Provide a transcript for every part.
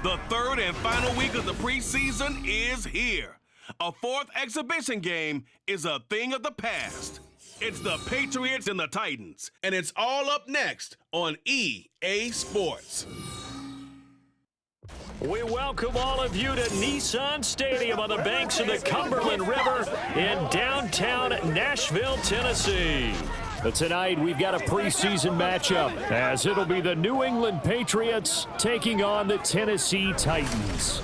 The third and final week of the preseason is here. A fourth exhibition game is a thing of the past. It's the Patriots and the Titans, and it's all up next on EA Sports. We welcome all of you to Nissan Stadium on the banks of the Cumberland River in downtown Nashville, Tennessee. But tonight, we've got a preseason matchup, as it'll be the New England Patriots taking on the Tennessee Titans.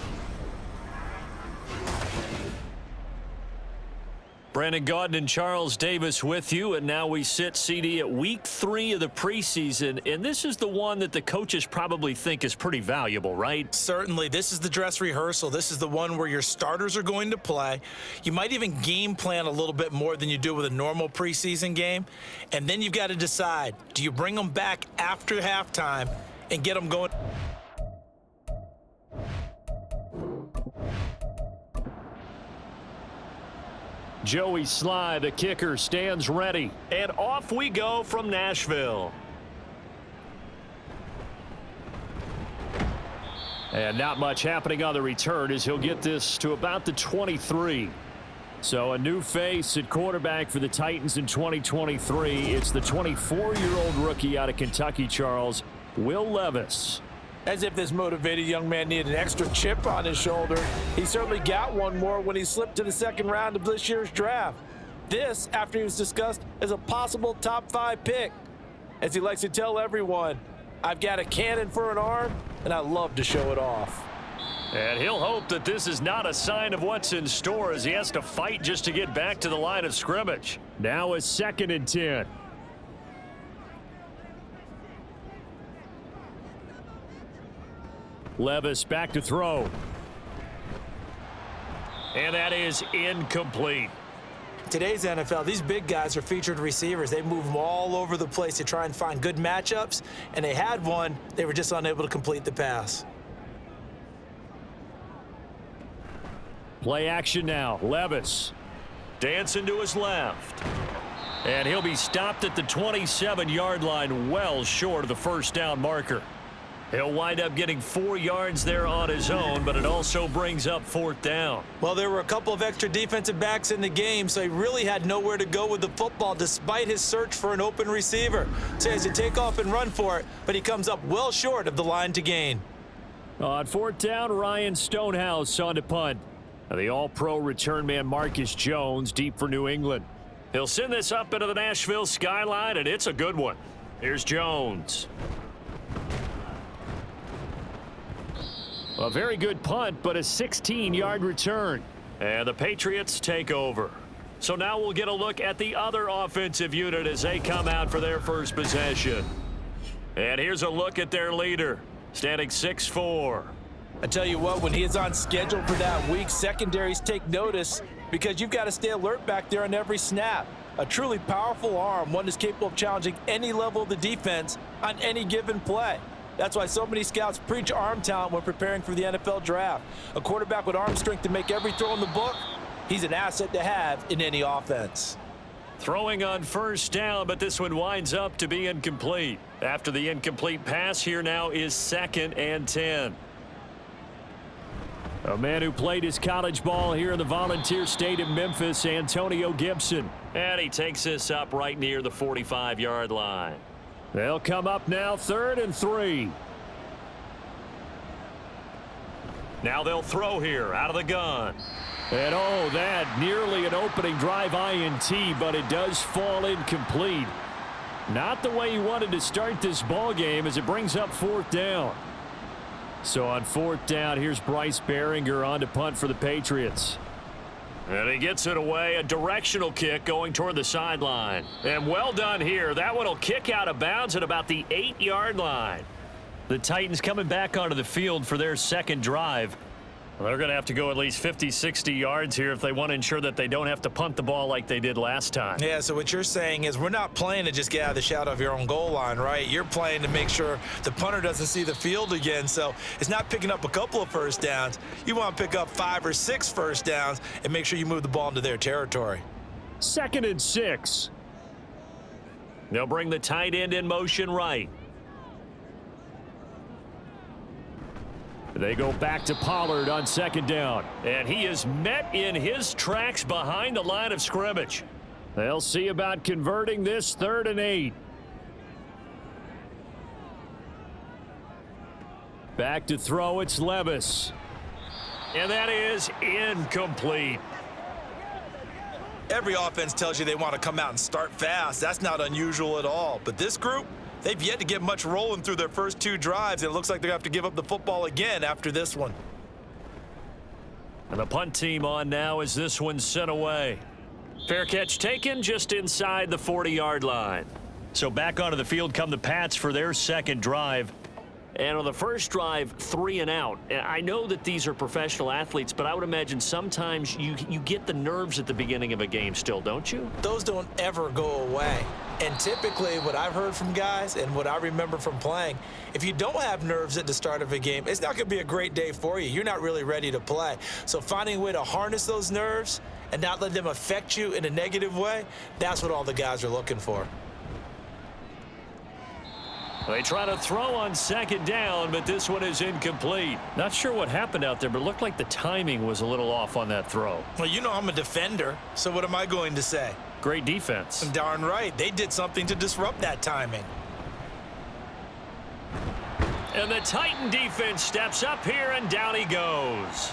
Brandon Gaudin and Charles Davis with you, and now we sit, CD, at week 3 of the preseason, and this is the one that the coaches probably think is pretty valuable, right? Certainly. This is the dress rehearsal. This is the one where your starters are going to play. You might even game plan a little bit more than you do with a normal preseason game, and then you've got to decide, do you bring them back after halftime and get them going? Joey Sly, the kicker, stands ready. And off we go from Nashville. And not much happening on the return as he'll get this to about the 23. So a new face at quarterback for the Titans in 2023. It's the 24-year-old rookie out of Kentucky, Charles, Will Levis. As if this motivated young man needed an extra chip on his shoulder. He certainly got one more when he slipped to the second round of this year's draft. This, after he was discussed as a possible top 5 pick. As he likes to tell everyone, I've got a cannon for an arm, and I love to show it off. And he'll hope that this is not a sign of what's in store as he has to fight just to get back to the line of scrimmage. Now a 2nd and 10. Levis back to throw. And that is incomplete. Today's NFL, these big guys are featured receivers. They move them all over the place to try and find good matchups, and they had one. They were just unable to complete the pass. Play action now. Levis dancing to his left. And he'll be stopped at the 27-yard line, well short of the first down marker. He'll wind up getting 4 yards there on his own, but it also brings up 4th down. Well, there were a couple of extra defensive backs in the game, so he really had nowhere to go with the football despite his search for an open receiver. So he has to take off and run for it, but he comes up well short of the line to gain. On 4th down, Ryan Stonehouse on to punt. The all-pro return man Marcus Jones deep for New England. He'll send this up into the Nashville skyline, and it's a good one. Here's Jones. A very good punt, but a 16-yard return. And the Patriots take over. So now we'll get a look at the other offensive unit as they come out for their first possession. And here's a look at their leader, standing 6'4". I tell you what, when he is on schedule for that week, secondaries take notice because you've got to stay alert back there on every snap. A truly powerful arm, one is capable of challenging any level of the defense on any given play. That's why so many scouts preach arm talent when preparing for the NFL draft. A quarterback with arm strength to make every throw in the book, he's an asset to have in any offense. Throwing on 1st down, but this one winds up to be incomplete. After the incomplete pass, here now is 2nd and 10. A man who played his college ball here in the Volunteer State in Memphis, Antonio Gibson. And he takes this up right near the 45-yard line. They'll come up now, 3rd and 3. Now they'll throw here out of the gun. And oh, that nearly an opening drive INT, but it does fall incomplete. Not the way he wanted to start this ball game as it brings up 4th down. So on 4th down, here's Bryce Behringer on to punt for the Patriots. And he gets it away, a directional kick going toward the sideline. And well done here. That one will kick out of bounds at about the 8-yard line. The Titans coming back onto the field for their 2nd drive. Well, they're going to have to go at least 50, 60 yards here if they want to ensure that they don't have to punt the ball like they did last time. Yeah, so what you're saying is we're not playing to just get out of the shadow of your own goal line, right? You're playing to make sure the punter doesn't see the field again. So it's not picking up a couple of first downs. You want to pick up 5 or 6 first downs and make sure you move the ball into their territory. 2nd and 6. They'll bring the tight end in motion right. They go back to Pollard on second down. And he is met in his tracks behind the line of scrimmage. They'll see about converting this 3rd and 8. Back to throw, it's Levis. And that is incomplete. Every offense tells you they want to come out and start fast. That's not unusual at all. But this group, they've yet to get much rolling through their first 2 drives, and it looks like they're going to have to give up the football again after this one. And the punt team on now as this one's sent away. Fair catch taken just inside the 40-yard line. So back onto the field come the Pats for their second drive. And on the first drive, 3 and out. I know that these are professional athletes, but I would imagine sometimes you get the nerves at the beginning of a game still, don't you? Those don't ever go away. And typically what I've heard from guys and what I remember from playing, if you don't have nerves at the start of a game, it's not going to be a great day for you. You're not really ready to play. So finding a way to harness those nerves and not let them affect you in a negative way, that's what all the guys are looking for. They try to throw on second down, but this one is incomplete. Not sure what happened out there, but it looked like the timing was a little off on that throw. Well, you know I'm a defender, so what am I going to say? Great defense. Darn right. They did something to disrupt that timing. And the Titan defense steps up here, and down he goes.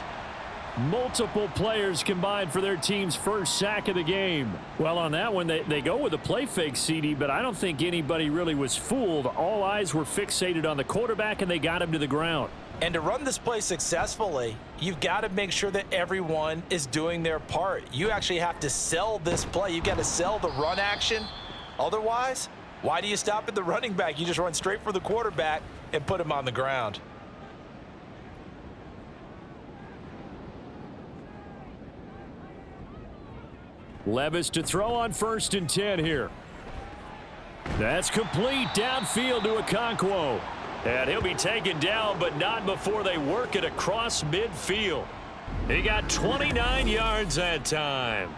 Multiple players combined for their team's first sack of the game. Well, on that one, they go with a play fake, CD, but I don't think anybody really was fooled. All eyes were fixated on the quarterback, and they got him to the ground. And to run this play successfully, you've got to make sure that everyone is doing their part. You actually have to sell this play. You've got to sell the run action. Otherwise, why do you stop at the running back? You just run straight for the quarterback and put him on the ground. Levis to throw on 1st and 10 here. That's complete downfield to Okonkwo. And he'll be taken down, but not before they work it across midfield. He got 29 yards that time.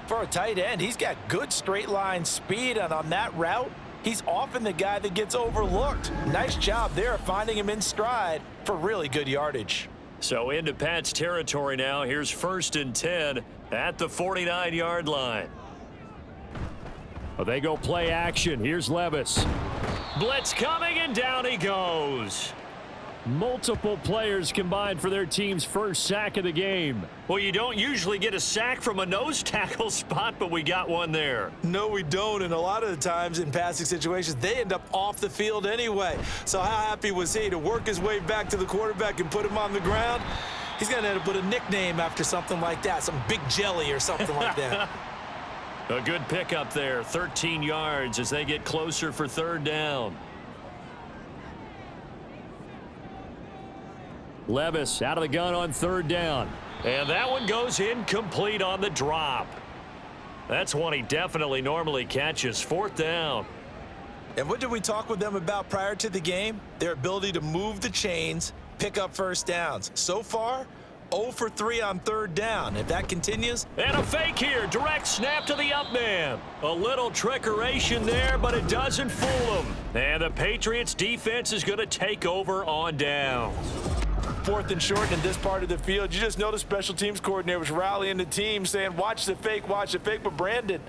For a tight end, he's got good straight line speed, and on that route, he's often the guy that gets overlooked. Nice job there finding him in stride for really good yardage. So into Pat's territory now. Here's 1st and 10 at the 49-yard line. Well, they go play action. Here's Levis. Blitz coming, and down he goes. Multiple players combined for their team's first sack of the game. Well, you don't usually get a sack from a nose tackle spot, but we got one there. No, we don't, and a lot of the times in passing situations, they end up off the field anyway. So how happy was he to work his way back to the quarterback and put him on the ground? He's going to end up with a nickname after something like that, some Big Jelly or something like that. A good pickup there, 13 yards as they get closer for 3rd down. Levis out of the gun on 3rd down. And that one goes incomplete on the drop. That's one he definitely normally catches. 4th down. And what did we talk with them about prior to the game? Their ability to move the chains, pick up first downs. So far, 0 for 3 on 3rd down. If that continues. And a fake here. Direct snap to the up man. A little trickeration there, but it doesn't fool him. And the Patriots defense is going to take over on downs. 4th and short in this part of the field. You just noticed special teams coordinator was rallying the team saying, watch the fake. But Brandon,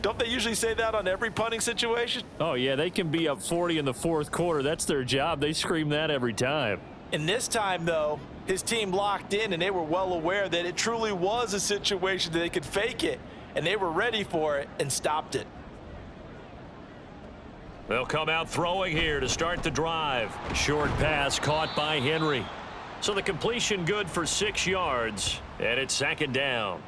don't they usually say that on every punting situation? Oh, yeah, they can be up 40 in the 4th quarter. That's their job. They scream that every time. And this time, though, his team locked in, and they were well aware that it truly was a situation that they could fake it, and they were ready for it and stopped it. They'll come out throwing here to start the drive. Short pass caught by Henry. So the completion good for 6 yards, and it's 2nd down.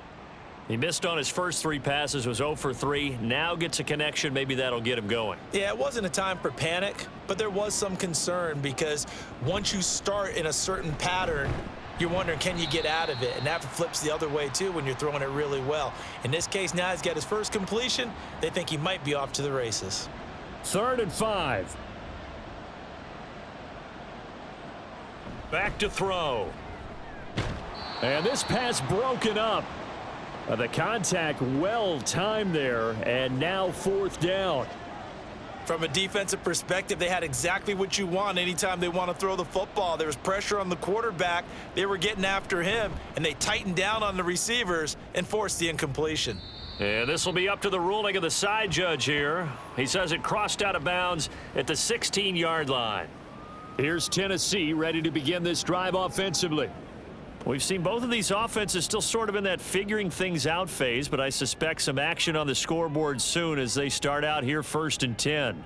He missed on his first 3 passes, was 0 for 3. Now gets a connection. Maybe that'll get him going. Yeah, it wasn't a time for panic, but there was some concern because once you start in a certain pattern, you're wondering, can you get out of it? And that flips the other way, too, when you're throwing it really well. In this case, now he's got his first completion. They think he might be off to the races. 3rd and 5. Back to throw. And this pass broken up. The contact well timed there, and now 4th down. From a defensive perspective, they had exactly what you want anytime they want to throw the football. There was pressure on the quarterback. They were getting after him, and they tightened down on the receivers and forced the incompletion. And this will be up to the ruling of the side judge here. He says it crossed out of bounds at the 16-yard line. Here's Tennessee ready to begin this drive offensively. We've seen both of these offenses still sort of in that figuring things out phase, but I suspect some action on the scoreboard soon as they start out here 1st and 10.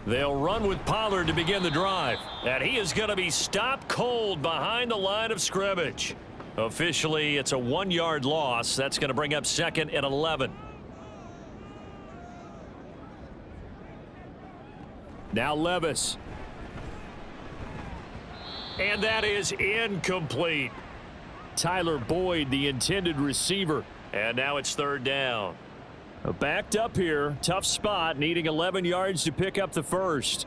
They'll run with Pollard to begin the drive, and he is going to be stopped cold behind the line of scrimmage. Officially, it's a 1-yard loss. That's going to bring up 2nd and 11. Now Levis. And that is incomplete. Tyler Boyd, the intended receiver. And now it's 3rd down. Backed up here. Tough spot. Needing 11 yards to pick up the first.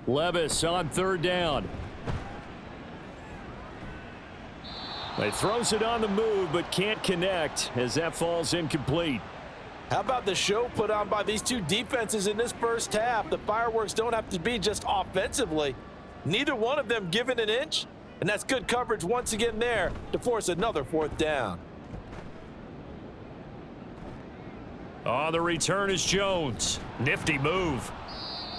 Levis on 3rd down. He throws it on the move but can't connect as that falls incomplete. How about the show put on by these two defenses in this first half? The fireworks don't have to be just offensively. Neither one of them given an inch, and that's good coverage once again there to force another 4th down. On the return is Jones. Nifty move.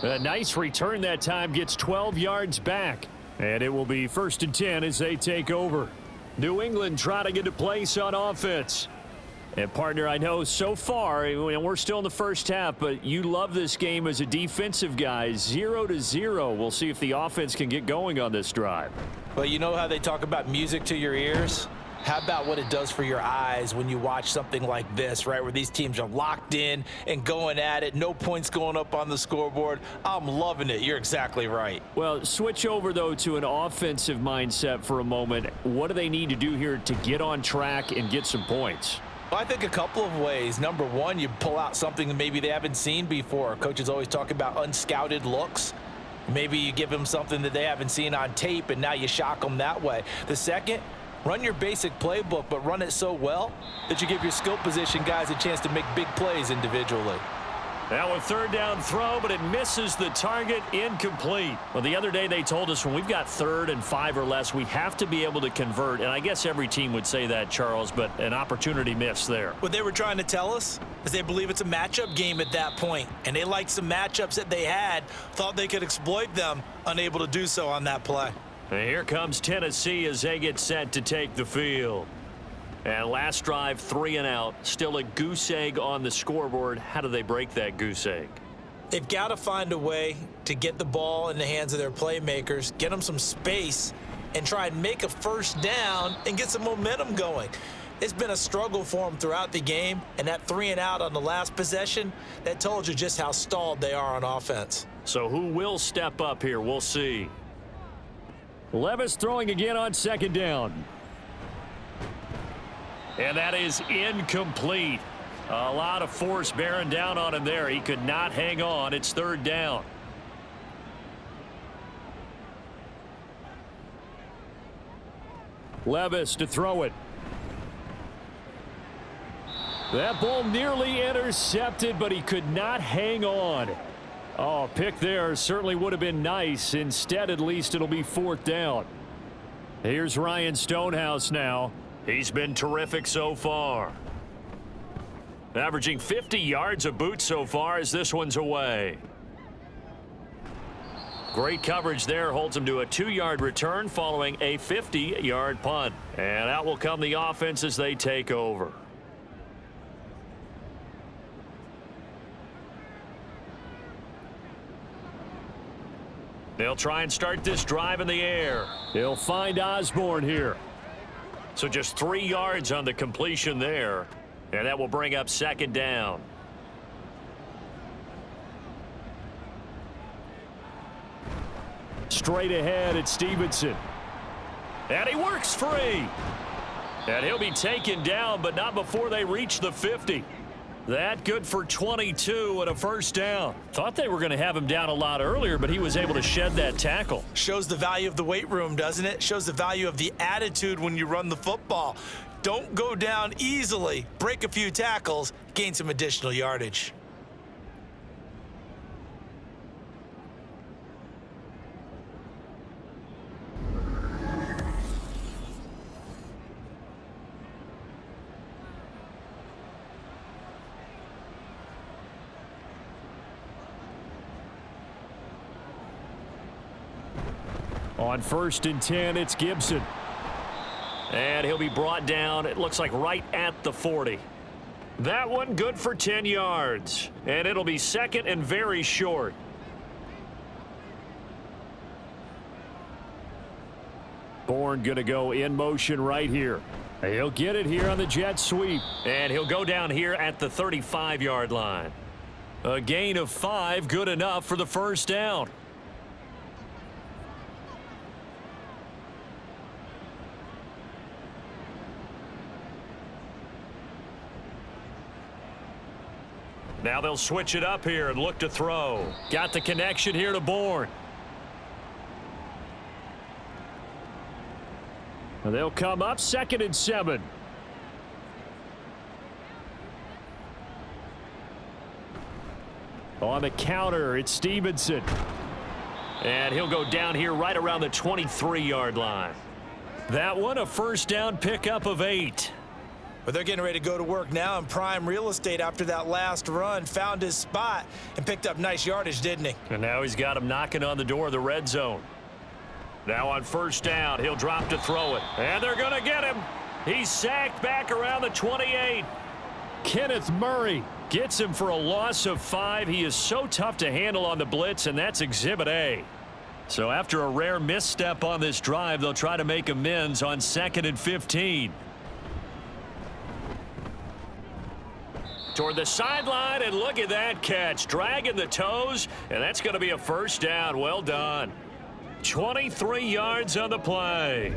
A nice return that time, gets 12 yards back. And it will be 1st and 10 as they take over. New England trying to get a place on offense. And, partner, I know so far, we're still in the first half, but you love this game as a defensive guy. 0-0. We'll see if the offense can get going on this drive. Well, you know how they talk about music to your ears? How about what it does for your eyes when you watch something like this, right, where these teams are locked in and going at it, no points going up on the scoreboard? I'm loving it. You're exactly right. Well, switch over, though, to an offensive mindset for a moment. What do they need to do here to get on track and get some points? Well, I think a couple of ways. Number one, you pull out something that maybe they haven't seen before. Coaches always talk about unscouted looks. Maybe you give them something that they haven't seen on tape, and now you shock them that way. The second, run your basic playbook, but run it so well that you give your skill position guys a chance to make big plays individually. Now a 3rd down throw, but it misses the target, incomplete. Well, the other day they told us when we've got 3rd and 5 or less, we have to be able to convert. And I guess every team would say that, Charles, but an opportunity missed there. What they were trying to tell us is they believe it's a matchup game at that point, and they liked some matchups that they had, thought they could exploit them, unable to do so on that play. And here comes Tennessee as they get set to take the field. And last drive, 3 and out. Still a goose egg on the scoreboard. How do they break that goose egg? They've got to find a way to get the ball in the hands of their playmakers, get them some space, and try and make a 1st down and get some momentum going. It's been a struggle for them throughout the game, and that 3 and out on the last possession, that told you just how stalled they are on offense. So who will step up here? We'll see. Levis throwing again on 2nd down. And that is incomplete. A lot of force bearing down on him there. He could not hang on. It's 3rd down. Levis to throw it. That ball nearly intercepted, but he could not hang on. Oh, pick there certainly would have been nice. Instead, at least it'll be 4th down. Here's Ryan Stonehouse now. He's been terrific so far. Averaging 50 yards a boot so far as this one's away. Great coverage there, holds him to a 2-yard return following a 50-yard punt. And out will come the offense as they take over. They'll try and start this drive in the air. They'll find Osborne here. So just 3 yards on the completion there. And that will bring up 2nd down. Straight ahead at Stevenson. And he works free. And he'll be taken down, but not before they reach the 50. That good for 22 and a 1st down. Thought they were going to have him down a lot earlier, but he was able to shed that tackle. Shows the value of the weight room, doesn't it? Shows the value of the attitude when you run the football. Don't go down easily. Break a few tackles, gain some additional yardage. On 1st and 10, it's Gibson. And he'll be brought down, it looks like right at the 40. That one good for 10 yards. And it'll be 2nd and very short. Bourne going to go in motion right here. He'll get it here on the jet sweep. And he'll go down here at the 35-yard line. A gain of 5, good enough for the first down. Now they'll switch it up here and look to throw. Got the connection here to Bourne. They'll come up 2nd and 7. On the counter, it's Stevenson. And he'll go down here right around the 23-yard line. That one a first down pickup of 8. But they're getting ready to go to work now in prime real estate after that last run. Found his spot and picked up nice yardage, didn't he? And now he's got him knocking on the door of the red zone. Now on first down, he'll drop to throw it. And they're going to get him. He's sacked back around the 28. Kenneth Murray gets him for a loss of 5. He is so tough to handle on the blitz, and that's Exhibit A. So after a rare misstep on this drive, they'll try to make amends on 2nd and 15. Toward the sideline, and look at that catch. Dragging the toes, and that's going to be a first down. Well done. 23 yards on the play.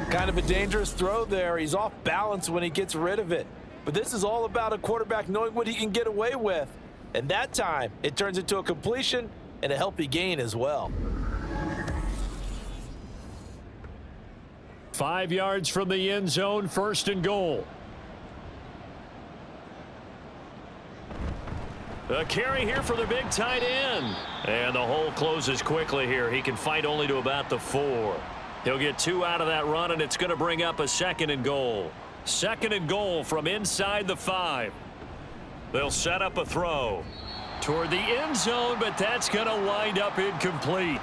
Kind of a dangerous throw there. He's off balance when he gets rid of it. But this is all about a quarterback knowing what he can get away with. And that time, it turns into a completion and a healthy gain as well. 5 yards from the end zone, 1st and goal. A carry here for the big tight end. And the hole closes quickly here. He can fight only to about the 4. He'll get 2 out of that run, and it's going to bring up a 2nd and goal. 2nd and goal from inside the 5. They'll set up a throw toward the end zone, but that's going to wind up incomplete.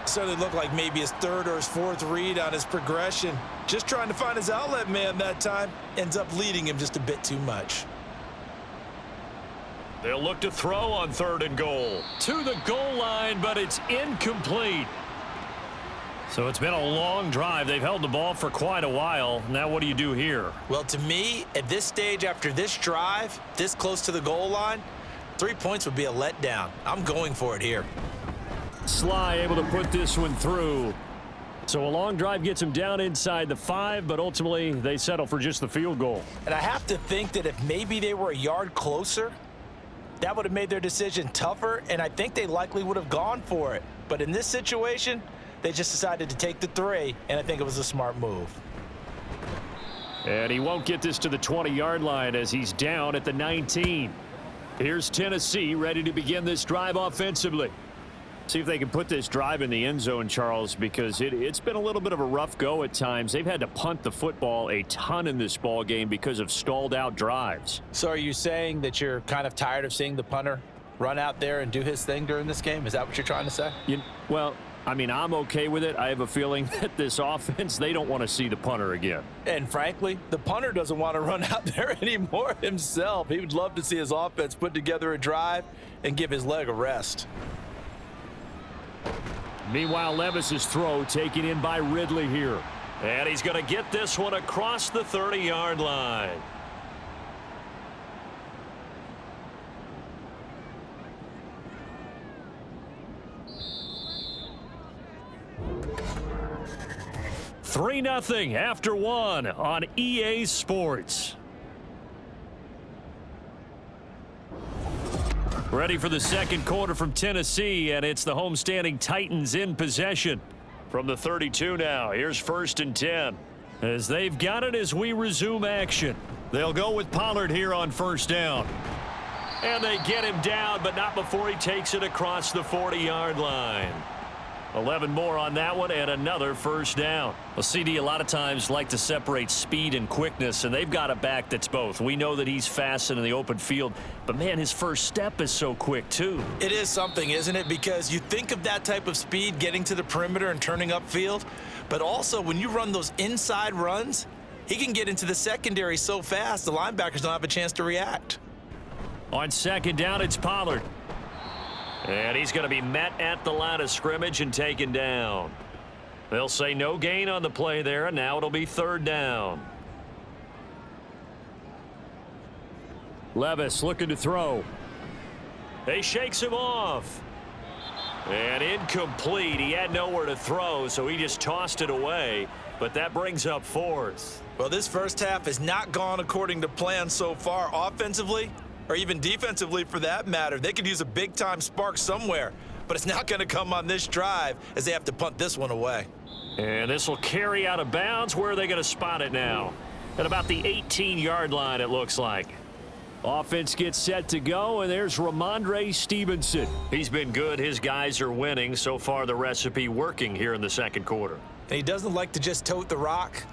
Certainly looked like maybe his 3rd or his 4th read on his progression. Just trying to find his outlet man that time. Ends up leading him just a bit too much. They'll look to throw on 3rd and goal. To the goal line, but it's incomplete. So it's been a long drive. They've held the ball for quite a while. Now what do you do here? Well, to me, at this stage after this drive, this close to the goal line, 3 points would be a letdown. I'm going for it here. Sly able to put this one through. So a long drive gets him down inside the 5, but ultimately they settle for just the field goal. And I have to think that if maybe they were a yard closer, that would have made their decision tougher, and I think they likely would have gone for it. But in this situation, they just decided to take the 3, and I think it was a smart move. And he won't get this to the 20-yard line as he's down at the 19. Here's Tennessee ready to begin this drive offensively. See if they can put this drive in the end zone, Charles, because it's been a little bit of a rough go at times. They've had to punt the football a ton in this ball game because of stalled out drives. So are you saying that you're kind of tired of seeing the punter run out there and do his thing during this game? Is that what you're trying to say? Well, I mean, I'm okay with it. I have a feeling that this offense, they don't want to see the punter again. And frankly, the punter doesn't want to run out there anymore himself. He would love to see his offense put together a drive and give his leg a rest. Meanwhile, Levis's throw taken in by Ridley here. And he's going to get this one across the 30-yard line. Three 3-0 after 1 on EA Sports. Ready for the second quarter from Tennessee, and it's the homestanding Titans in possession. From the 32 now, here's 1st and 10. as they've got it as we resume action. They'll go with Pollard here on first down. And they get him down, but not before he takes it across the 40-yard line. 11 more on that one and another first down. Well, CD a lot of times like to separate speed and quickness, and they've got a back that's both. We know that he's fast in the open field, but man, his first step is so quick too. It is something, isn't it? Because you think of that type of speed getting to the perimeter and turning upfield, but also when you run those inside runs, he can get into the secondary so fast the linebackers don't have a chance to react. On second down, it's Pollard. And he's going to be met at the line of scrimmage and taken down. They'll say no gain on the play there, and now it'll be third down. Levis looking to throw. He shakes him off. And incomplete. He had nowhere to throw, so he just tossed it away. But that brings up fourth. Well, this first half has not gone according to plan so far offensively, or even defensively for that matter. They could use a big-time spark somewhere, but it's not going to come on this drive as they have to punt this one away. And this will carry out of bounds. Where are they going to spot it now? At about the 18-yard line, it looks like. Offense gets set to go, and there's Ramondre Stevenson. He's been good. His guys are winning. So far, the recipe working here in the second quarter. And he doesn't like to just tote the rock.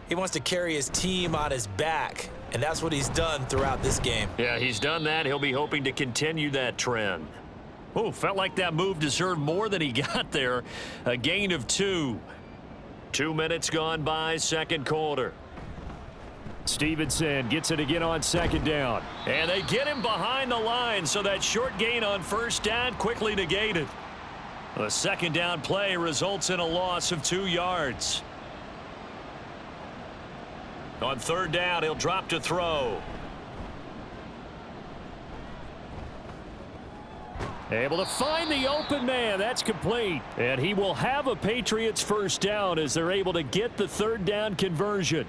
He wants to carry his team on his back, and that's what he's done throughout this game. Yeah, he's done that. He'll be hoping to continue that trend. Oh, felt like that move deserved more than he got there. A gain of 2. 2 minutes gone by, second quarter. Stevenson gets it again on second down. And they get him behind the line, so that short gain on first down quickly negated. The second down play results in a loss of 2 yards. On third down, he'll drop to throw. Able to find the open man. That's complete. And he will have a Patriots first down as they're able to get the third down conversion.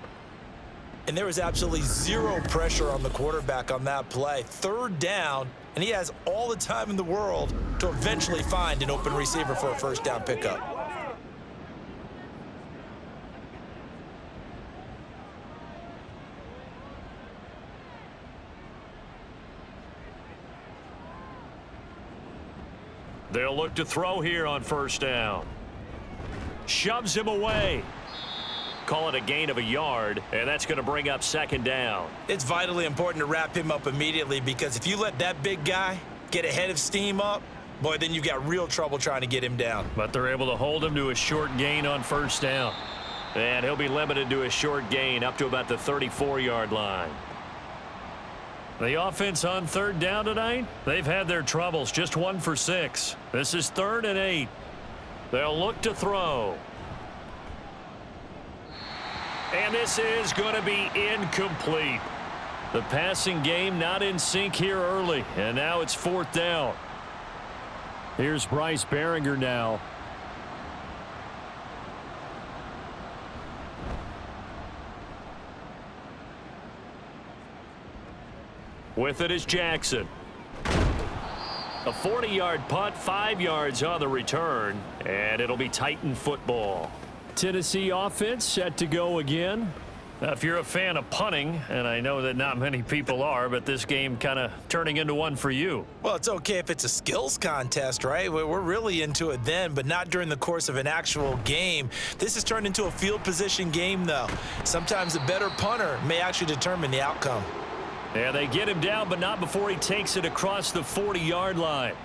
And there was absolutely zero pressure on the quarterback on that play. Third down, and he has all the time in the world to eventually find an open receiver for a first down pickup. They'll look to throw here on first down. Shoves him away. Call it a gain of a yard, and that's going to bring up second down. It's vitally important to wrap him up immediately, because if you let that big guy get ahead of steam up, boy, then you've got real trouble trying to get him down. But they're able to hold him to a short gain on first down. And he'll be limited to a short gain up to about the 34-yard line. The offense on third down tonight, they've had their troubles, just 1 for 6. This is 3rd and 8. They'll look to throw. And this is going to be incomplete. The passing game not in sync here early, and now it's 4th down. Here's Bryce Behringer now. With it is Jackson. A 40-yard punt, 5 yards on the return, and it'll be Titan football. Tennessee offense set to go again. If you're a fan of punting, and I know that not many people are, but this game kind of turning into one for you. Well, it's okay if it's a skills contest, right? We're really into it then, but not during the course of an actual game. This has turned into a field position game, though. Sometimes a better punter may actually determine the outcome. Yeah, they get him down, but not before he takes it across the 40-yard line.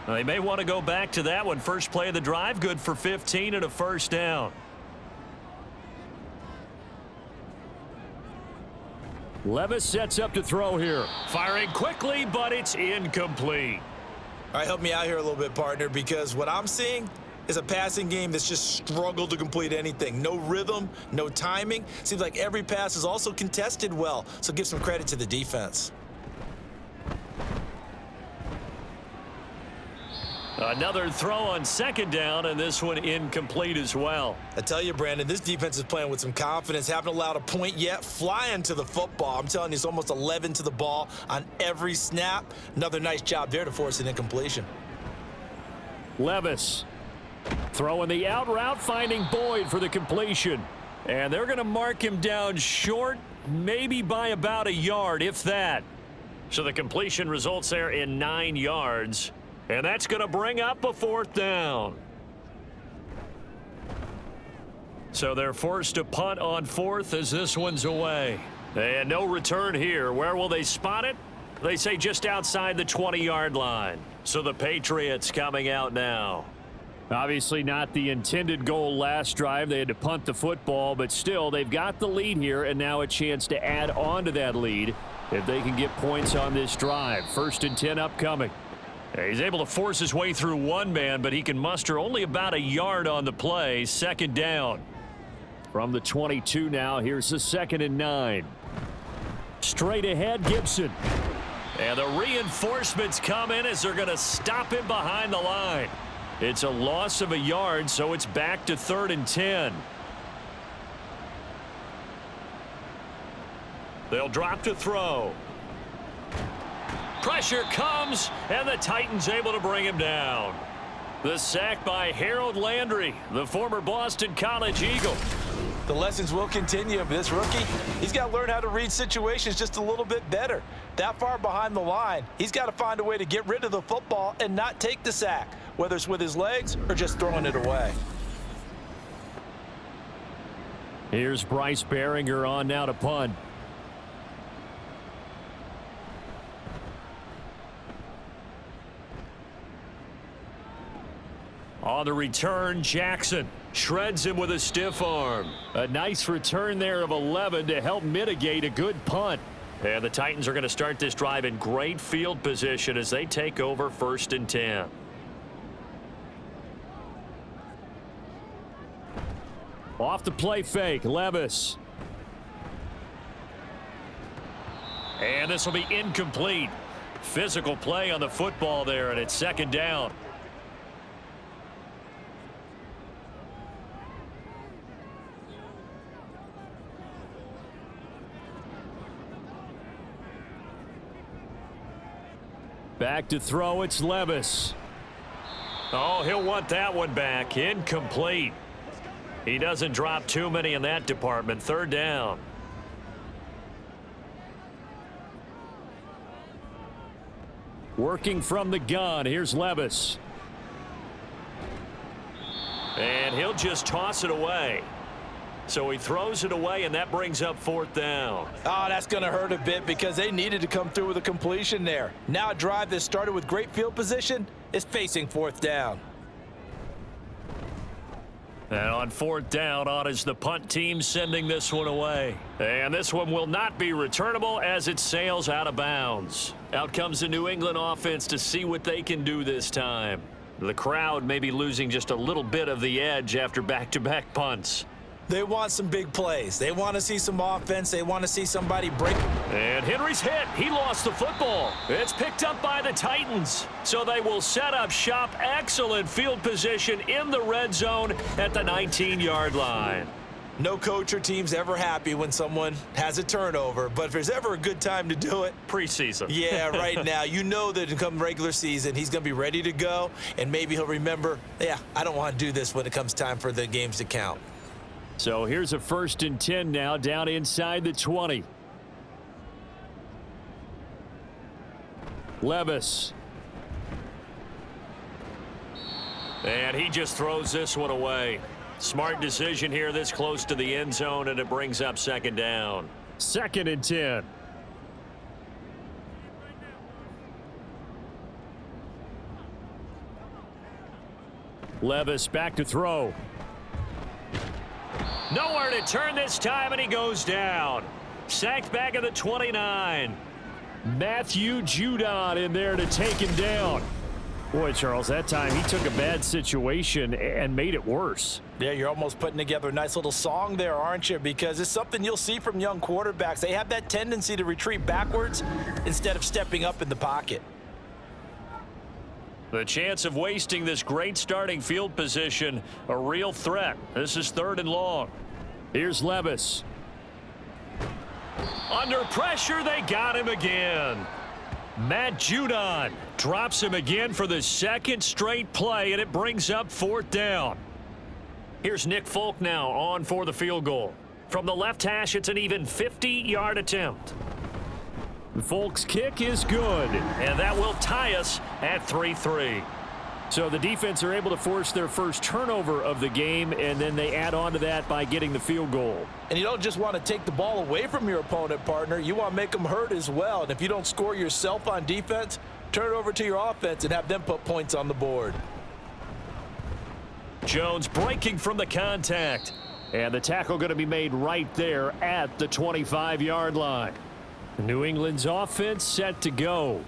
Now, they may want to go back to that one. First play of the drive, good for 15 and a first down. Levis sets up to throw here. Firing quickly, but it's incomplete. All right, help me out here a little bit, partner, because what I'm seeing is a passing game that's just struggled to complete anything. No rhythm, no timing. Seems like every pass is also contested well, so give some credit to the defense. Another throw on second down, and this one incomplete as well. I tell you, Brandon, this defense is playing with some confidence. Haven't allowed a point yet. Flying to the football. I'm telling you, it's almost 11 to the ball on every snap. Another nice job there to force an incompletion. Levis throwing the out route, finding Boyd for the completion. And they're going to mark him down short, maybe by about a yard, if that. So the completion results there in 9 yards. And that's going to bring up a 4th down. So they're forced to punt on 4th as this one's away. And no return here. Where will they spot it? They say just outside the 20-yard line. So the Patriots coming out now. Obviously not the intended goal last drive. They had to punt the football, but still they've got the lead here and now a chance to add on to that lead if they can get points on this drive. 1st and 10 upcoming. He's able to force his way through one man, but he can muster only about a yard on the play. 2nd down. From the 22 now, here's the 2nd and 9. Straight ahead, Gibson. And the reinforcements come in as they're going to stop him behind the line. It's a loss of a yard, so it's back to 3rd and 10. They'll drop to throw. Pressure comes, and the Titans able to bring him down. The sack by Harold Landry, the former Boston College Eagle. The lessons will continue of this rookie. He's got to learn how to read situations just a little bit better. That far behind the line, he's got to find a way to get rid of the football and not take the sack, whether it's with his legs or just throwing it away. Here's Bryce Behringer on now to punt. On the return, Jackson shreds him with a stiff arm. A nice return there of 11 to help mitigate a good punt. And the Titans are going to start this drive in great field position as they take over 1st and 10. Off the play fake, Levis. And this will be incomplete. Physical play on the football there, and it's 2nd down. Back to throw, it's Levis. Oh, he'll want that one back. Incomplete. He doesn't drop too many in that department. 3rd down. Working from the gun, here's Levis. And he'll just toss it away. So he throws it away, and that brings up 4th down. Oh, that's going to hurt a bit because they needed to come through with a completion there. Now a drive that started with great field position is facing 4th down. And on 4th down, on is the punt team sending this one away. And this one will not be returnable as it sails out of bounds. Out comes the New England offense to see what they can do this time. The crowd may be losing just a little bit of the edge after back-to-back punts. They want some big plays. They want to see some offense. They want to see somebody break. And Henry's hit. He lost the football. It's picked up by the Titans. So they will set up shop. Excellent field position in the red zone at the 19-yard line. No coach or team's ever happy when someone has a turnover, but if there's ever a good time to do it, preseason. Yeah, right now. You know that come regular season, he's going to be ready to go, and maybe he'll remember, yeah, I don't want to do this when it comes time for the games to count. So here's a 1st and 10 now, down inside the 20. Levis. And he just throws this one away. Smart decision here this close to the end zone, and it brings up 2nd down. 2nd and 10. Levis back to throw. Nowhere to turn this time, and he goes down. Sacked back at the 29. Matthew Judon in there to take him down. Boy, Charles, that time he took a bad situation and made it worse. Yeah, you're almost putting together a nice little song there, aren't you? Because it's something you'll see from young quarterbacks. They have that tendency to retreat backwards instead of stepping up in the pocket. The chance of wasting this great starting field position, a real threat. This is 3rd and long. Here's Levis. Under pressure, they got him again. Matt Judon drops him again for the 2nd straight play, and it brings up 4th down. Here's Nick Folk now on for the field goal. From the left hash, it's an even 50-yard attempt. Folk's kick is good, and that will tie us at 3-3. So the defense are able to force their first turnover of the game, and then they add on to that by getting the field goal. And you don't just want to take the ball away from your opponent, partner. You want to make them hurt as well. And if you don't score yourself on defense, turn it over to your offense and have them put points on the board. Jones breaking from the contact. And the tackle going to be made right there at the 25-yard line. New England's offense set to go.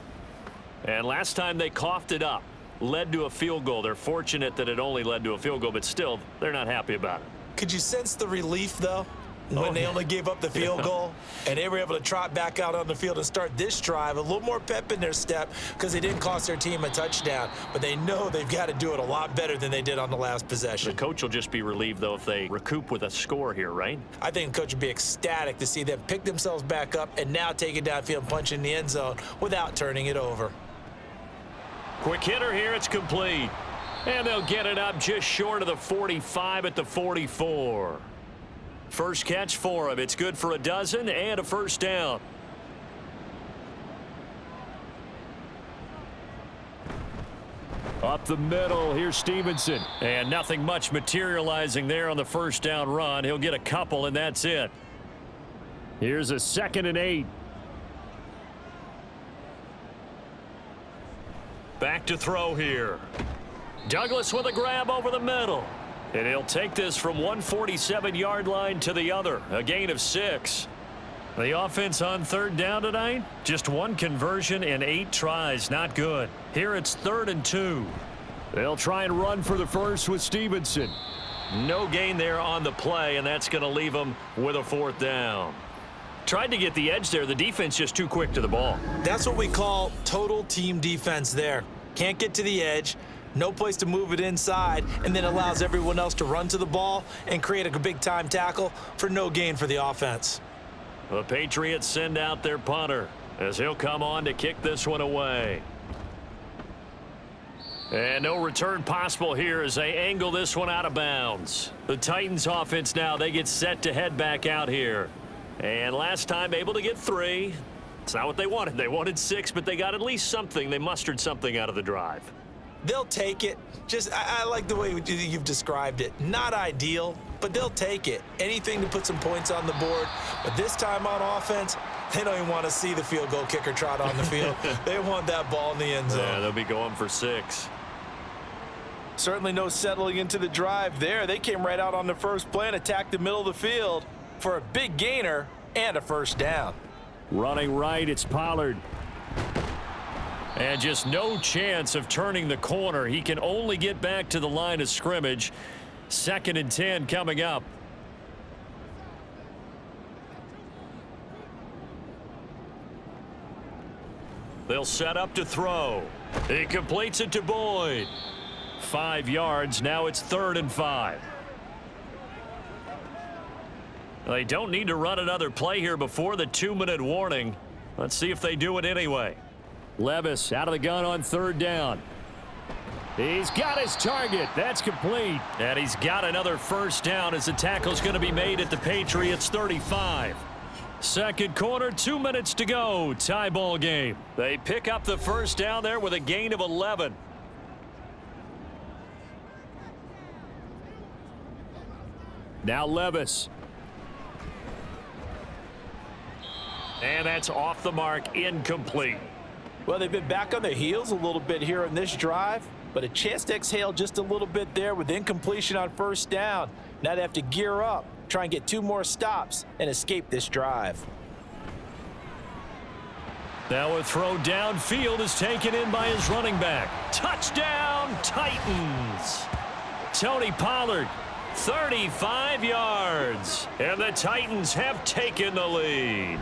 And last time they coughed it up, led to a field goal. They're fortunate that it only led to a field goal, but still, they're not happy about it. Could you sense the relief, though, when they only gave up the field goal and they were able to trot back out on the field and start this drive? A little more pep in their step because they didn't cost their team a touchdown, but they know they've got to do it a lot better than they did on the last possession. The coach will just be relieved, though, if they recoup with a score here, right? I think the coach would be ecstatic to see them pick themselves back up and now take it downfield and punch in the end zone without turning it over. Quick hitter here, it's complete. And they'll get it up just short of the 45 at the 44. First catch for him. It's good for a dozen and a first down. Up the middle, here's Stevenson. And nothing much materializing there on the first down run. He'll get a couple, and that's it. Here's a 2nd and 8. Back to throw here. Douglas with a grab over the middle. And he'll take this from 147-yard line to the other. A gain of 6. The offense on third down tonight, just 1 conversion and 8 tries. Not good. Here it's 3rd and 2. They'll try and run for the first with Stevenson. No gain there on the play, and that's going to leave them with a 4th down. Tried to get the edge there. The defense just too quick to the ball. That's what we call total team defense there. Can't get to the edge, no place to move it inside, and then allows everyone else to run to the ball and create a big-time tackle for no gain for the offense. The Patriots send out their punter as he'll come on to kick this one away. And no return possible here as they angle this one out of bounds. The Titans offense now, they get set to head back out here. And last time able to get 3. It's not what they wanted. They wanted 6, but they got at least something. They mustered something out of the drive. They'll take it. I like the way you've described it. Not ideal, but they'll take it. Anything to put some points on the board. But this time on offense, they don't even want to see the field goal kicker trot on the field. They want that ball in the end zone. Yeah, they'll be going for 6. Certainly no settling into the drive there. They came right out on the first play and attacked the middle of the field for a big gainer and a first down. Running right, it's Pollard. And just no chance of turning the corner. He can only get back to the line of scrimmage. 2nd and 10 coming up. They'll set up to throw. He completes it to Boyd. 5 yards. Now it's 3rd and 5. They don't need to run another play here before the 2-minute warning. Let's see if they do it anyway. Levis out of the gun on 3rd down. He's got his target. That's complete. And he's got another first down as the tackle's going to be made at the Patriots 35. Second quarter, 2 minutes to go. Tie ball game. They pick up the first down there with a gain of 11. Now Levis. And that's off the mark, incomplete. Well, they've been back on their heels a little bit here in this drive, but a chance to exhale just a little bit there with incompletion on first down. Now they have to gear up, try and get 2 more stops and escape this drive. Now a throw downfield is taken in by his running back. Touchdown, Titans. Tony Pollard, 35 yards. And the Titans have taken the lead.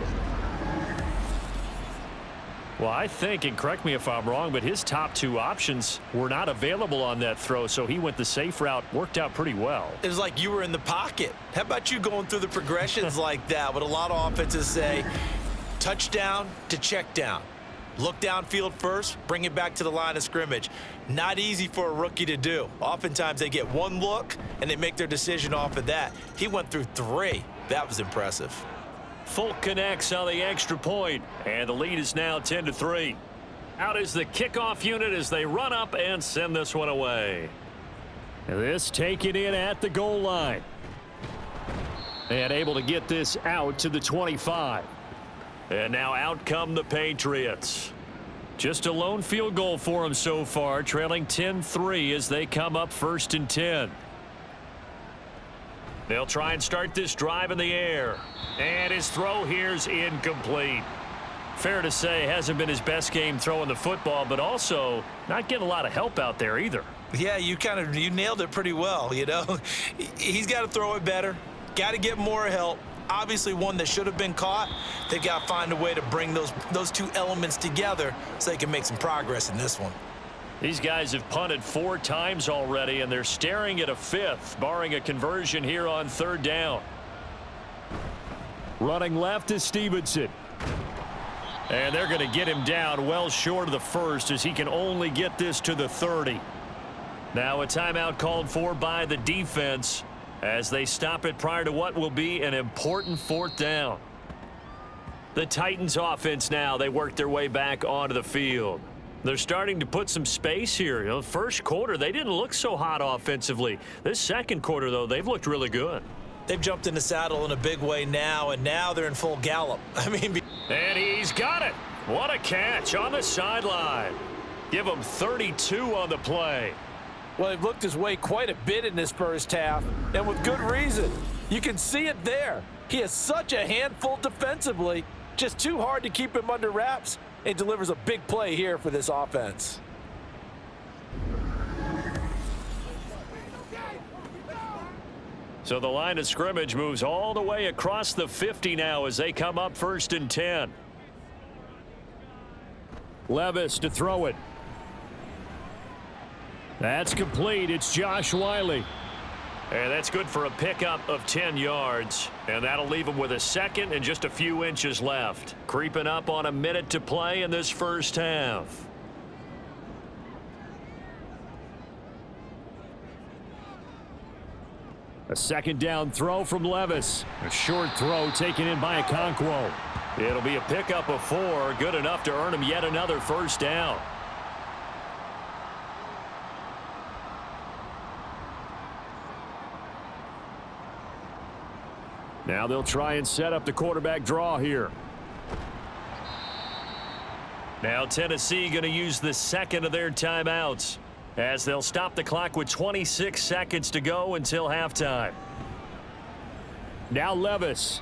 Well, I think, and correct me if I'm wrong, but his top 2 options were not available on that throw, so he went the safe route. Worked out pretty well. It was like you were in the pocket. How about you going through the progressions like that? What a lot of offenses say, touchdown to check down. Look downfield first, bring it back to the line of scrimmage. Not easy for a rookie to do. Oftentimes they get one look and they make their decision off of that. He went through 3. That was impressive. Folk connects on the extra point, and the lead is now 10-3. Out is the kickoff unit as they run up and send this one away. This taken in at the goal line. And able to get this out to the 25. And now out come the Patriots. Just a lone field goal for them so far, trailing 10-3 as they come up 1st and 10. They'll try and start this drive in the air. And his throw here's incomplete. Fair to say, hasn't been his best game throwing the football, but also not getting a lot of help out there either. Yeah, you nailed it pretty well, you know. He's got to throw it better. Got to get more help. Obviously one that should have been caught. They got to find a way to bring those 2 elements together so they can make some progress in this one. These guys have punted 4 times already, and they're staring at a 5th, barring a conversion here on 3rd down. Running left is Stevenson. And they're going to get him down well short of the 1st as he can only get this to the 30. Now a timeout called for by the defense as they stop it prior to what will be an important 4th down. The Titans offense now, they work their way back onto the field. They're starting to put some space here. You know, first quarter, they didn't look so hot offensively. This second quarter, though, they've looked really good. They've jumped in the saddle in a big way now, and now they're in full gallop. And he's got it. What a catch on the sideline. Give him 32 on the play. Well, they've looked his way quite a bit in this first half, and with good reason. You can see it there. He is such a handful defensively, just too hard to keep him under wraps, and delivers a big play here for this offense. So the line of scrimmage moves all the way across the 50 now as they come up 1st and 10. Levis to throw it. That's complete. It's Josh Wiley. And that's good for a pickup of 10 yards. And that'll leave him with a 2nd and just a few inches left. Creeping up on a minute to play in this first half. A 2nd down throw from Levis. A short throw taken in by Okonkwo. It'll be a pickup of 4. Good enough to earn him yet another 1st down. Now they'll try and set up the quarterback draw here. Now Tennessee going to use the 2nd of their timeouts as they'll stop the clock with 26 seconds to go until halftime. Now Levis.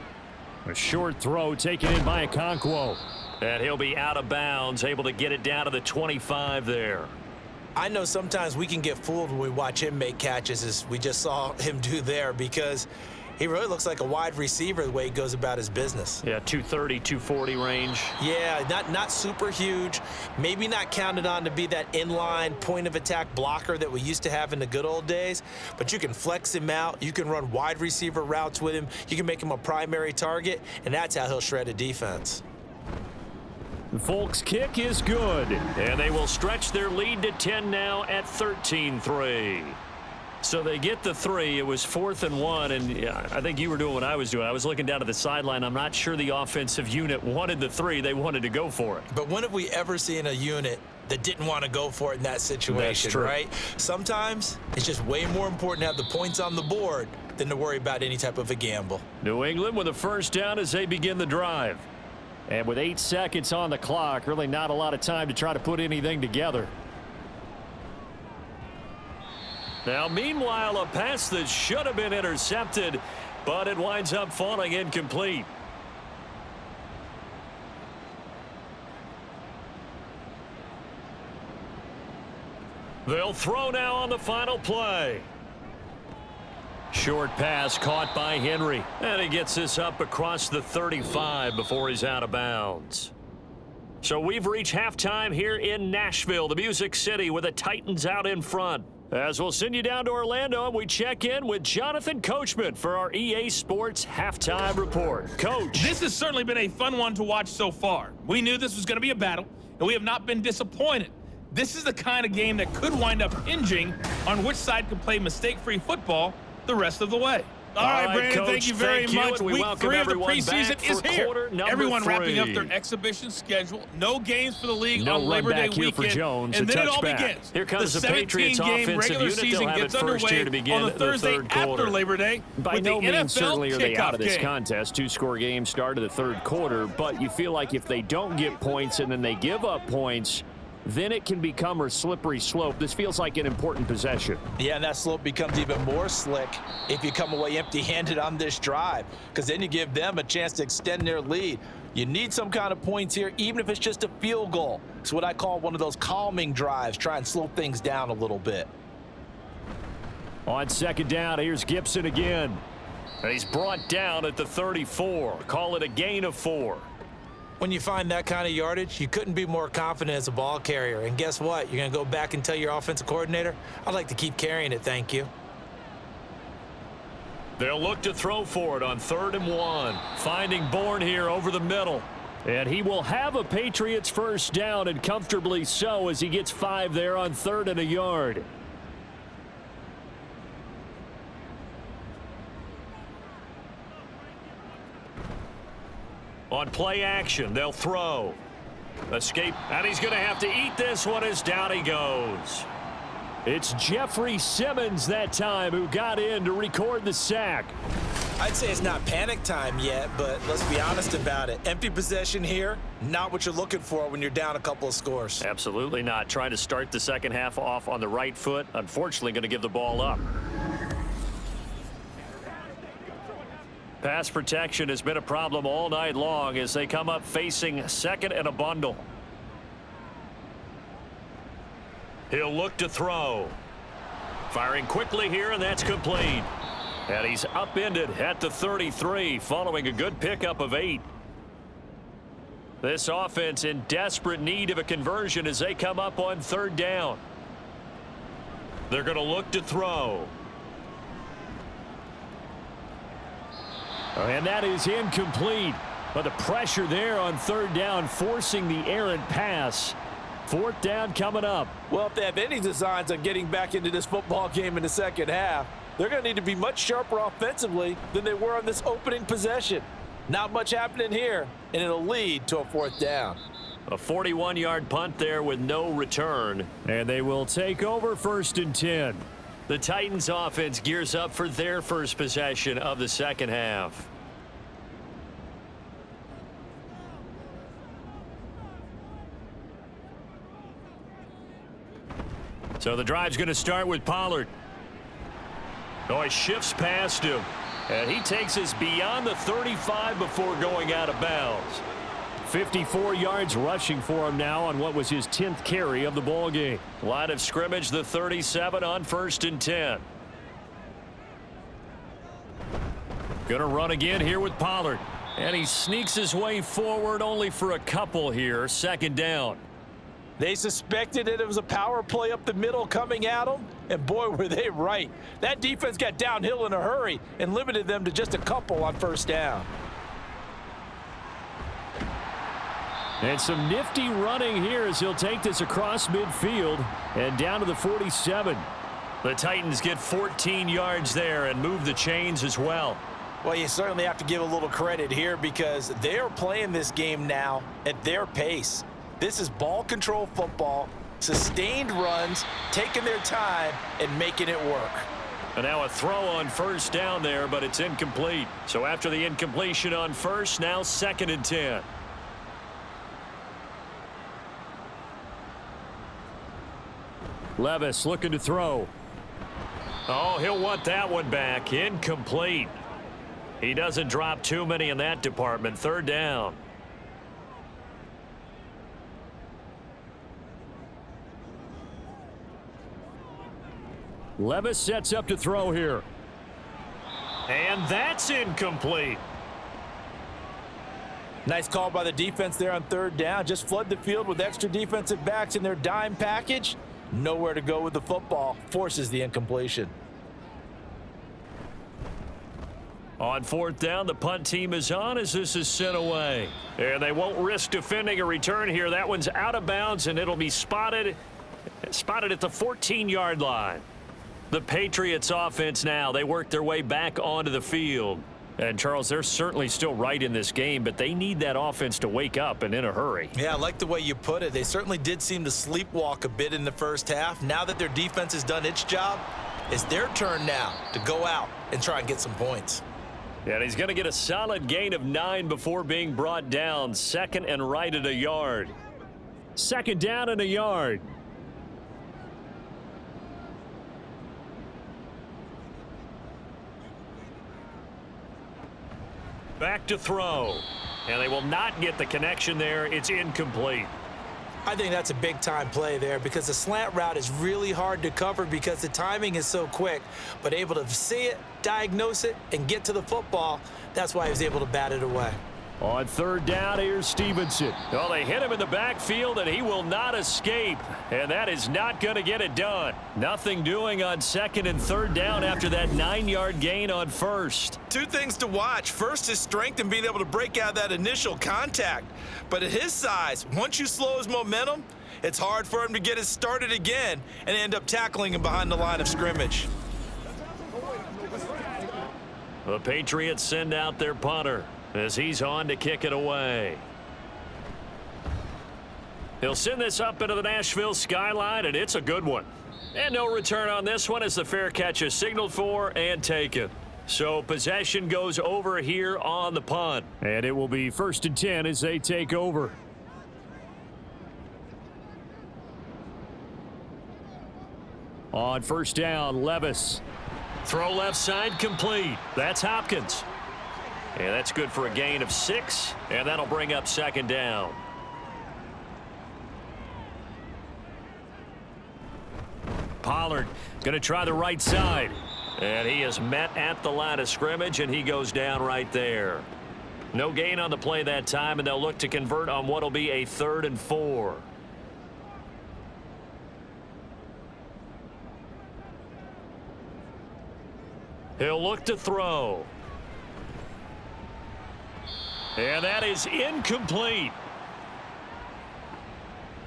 A short throw taken in by Okonkwo. And he'll be out of bounds, able to get it down to the 25 there. I know sometimes we can get fooled when we watch him make catches, as we just saw him do there, because he really looks like a wide receiver the way he goes about his business. Yeah, 230, 240 range. Yeah, not super huge. Maybe not counted on to be that inline point of attack blocker that we used to have in the good old days. But you can flex him out. You can run wide receiver routes with him. You can make him a primary target, and that's how he'll shred a defense. Folk's kick is good, and they will stretch their lead to 10 now at 13-3. So they get the 3. It was 4th and 1, and yeah, I think you were doing what I was doing. I was looking down to the sideline. I'm not sure the offensive unit wanted the 3. They wanted to go for it. But when have we ever seen a unit that didn't want to go for it in that situation, right? Sometimes it's just way more important to have the points on the board than to worry about any type of a gamble. New England with a 1st down as they begin the drive. And with 8 seconds on the clock, really not a lot of time to try to put anything together. Now, meanwhile, a pass that should have been intercepted, but it winds up falling incomplete. They'll throw now on the final play. Short pass caught by Henry, and he gets this up across the 35 before he's out of bounds. So we've reached halftime here in Nashville, the Music City, with the Titans out in front. As we'll send you down to Orlando, and we check in with Jonathan Coachman for our EA Sports Halftime Report. Coach. This has certainly been a fun one to watch so far. We knew this was going to be a battle, and we have not been disappointed. This is the kind of game that could wind up hinging on which side can play mistake-free football the rest of the way. All right, Brandon, Coach, thank you very much. We Week 3 of the preseason is here. Everyone 3. wrapping up their exhibition schedule. No games for the league on Labor Day weekend. For Jones, and then it all back. begins. Here comes the 17-game Patriots offensive regular unit. season gets underway on the Thursday after Labor Day. By no means certainly are they out of this game. contest. 2-score game start of the third quarter, but you feel like if they don't get points and then they give up points, then it can become a slippery slope. This feels like an important possession. Yeah, and that slope becomes even more slick if you come away empty-handed on this drive, because then you give them a chance to extend their lead. You need some kind of points here, even if it's just a field goal. It's what I call one of those calming drives, try and slow things down a little bit. On second down, here's Gibson again. And he's brought down at the 34. Call it a gain of 4. When you find that kind of yardage, you couldn't be more confident as a ball carrier. And guess what? You're going to go back and tell your offensive coordinator, I'd like to keep carrying it, thank you. They'll look to throw for it on 3rd and 1. Finding Bourne here over the middle. And he will have a Patriots first down, and comfortably so, as he gets 5 there on 3rd and a yard. On play action, they'll throw. Escape, and he's going to have to eat this one as down he goes. It's Jeffrey Simmons that time who got in to record the sack. I'd say it's not panic time yet, but let's be honest about it. Empty possession here, not what you're looking for when you're down a couple of scores. Absolutely not. Trying to start the second half off on the right foot. Unfortunately, going to give the ball up. Pass protection has been a problem all night long as they come up facing second and a bundle. He'll look to throw. Firing quickly here, and that's complete. And he's upended at the 33 following a good pickup of 8. This offense in desperate need of a conversion as they come up on 3rd down. They're going to look to throw. And that is incomplete. But the pressure there on 3rd down, forcing the errant pass. 4th down coming up. Well, if they have any designs on getting back into this football game in the second half, they're going to need to be much sharper offensively than they were on this opening possession. Not much happening here, and it'll lead to a 4th down. A 41-yard punt there with no return. And they will take over 1st and 10. The Titans offense gears up for their first possession of the second half. So the drive's going to start with Pollard. Oh, he shifts past him. And he takes us beyond the 35 before going out of bounds. 54 yards rushing for him now on what was his 10th carry of the ball game. Line of scrimmage, the 37 on 1st and 10. Gonna run again here with Pollard. And he sneaks his way forward only for a couple here. 2nd down. They suspected that it was a power play up the middle coming at them, and boy, were they right. That defense got downhill in a hurry and limited them to just a couple on 1st down. And some nifty running here as he'll take this across midfield and down to the 47. The Titans get 14 yards there and move the chains as well. Well, you certainly have to give a little credit here because they're playing this game now at their pace. This is ball control football, sustained runs, taking their time and making it work. And now a throw on 1st down there, but it's incomplete. So after the incompletion on 1st, now 2nd and 10. Levis looking to throw. Oh, he'll want that one back. Incomplete. He doesn't drop too many in that department. 3rd down. Levis sets up to throw here. And that's incomplete. Nice call by the defense there on 3rd down. Just flood the field with extra defensive backs in their dime package. Nowhere to go with the football, forces the incompletion. On fourth down, the punt team is on as this is sent away. And they won't risk defending a return here. That one's out of bounds, and it'll be spotted at the 14-yard line. The Patriots offense now, they work their way back onto the field. And, Charles, they're certainly still right in this game, but they need that offense to wake up and in a hurry. Yeah, I like the way you put it. They certainly did seem to sleepwalk a bit in the first half. Now that their defense has done its job, it's their turn now to go out and try and get some points. And he's going to get a solid gain of 9 before being brought down. Second and right at a yard. Second down and a yard. Back to throw. And they will not get the connection there. It's incomplete. I think that's a big-time play there because the slant route is really hard to cover because the timing is so quick. But able to see it, diagnose it, and get to the football, that's why he was able to bat it away. On third down, here's Stevenson. Well, they hit him in the backfield, and he will not escape. And that is not going to get it done. Nothing doing on second and third down after that 9-yard gain on first. Two things to watch. First, his strength and being able to break out that initial contact. But at his size, once you slow his momentum, it's hard for him to get it started again and end up tackling him behind the line of scrimmage. The Patriots send out their punter as he's on to kick it away. He'll send this up into the Nashville skyline, and it's a good one. And no return on this one as the fair catch is signaled for and taken. So possession goes over here on the punt. And it will be 1st and 10 as they take over. On first down, Levis. Throw left side complete. That's Hopkins. And that's good for a gain of 6, and that'll bring up second down. Pollard going to try the right side. And he is met at the line of scrimmage, and he goes down right there. No gain on the play that time, and they'll look to convert on what will be a 3rd and 4. He'll look to throw. And that is incomplete.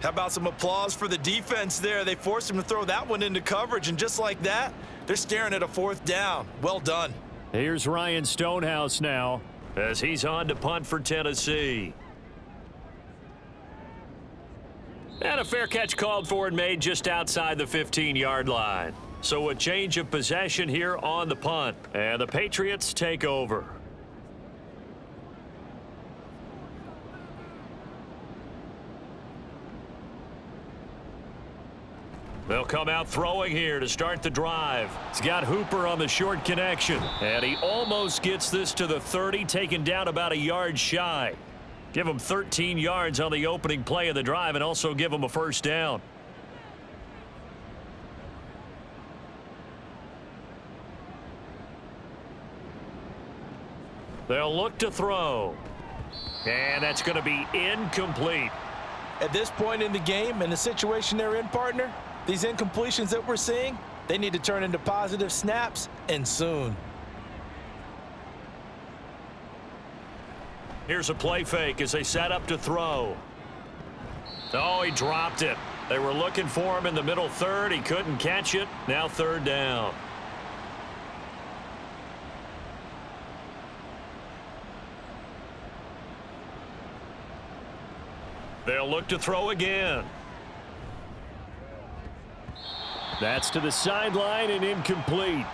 How about some applause for the defense there? They forced him to throw that one into coverage, and just like that, they're staring at a 4th down. Well done. Here's Ryan Stonehouse now as he's on to punt for Tennessee. And a fair catch called for and made just outside the 15-yard line. So a change of possession here on the punt, and the Patriots take over. They'll come out throwing here to start the drive. He's got Hooper on the short connection. And he almost gets this to the 30, taken down about a yard shy. Give him 13 yards on the opening play of the drive and also give him a first down. They'll look to throw. And that's going to be incomplete. At this point in the game and the situation they're in, partner, these incompletions that we're seeing, they need to turn into positive snaps, and soon. Here's a play fake as they set up to throw. Oh, he dropped it. They were looking for him in the middle third. He couldn't catch it. Now 3rd down. They'll look to throw again. That's to the sideline and incomplete.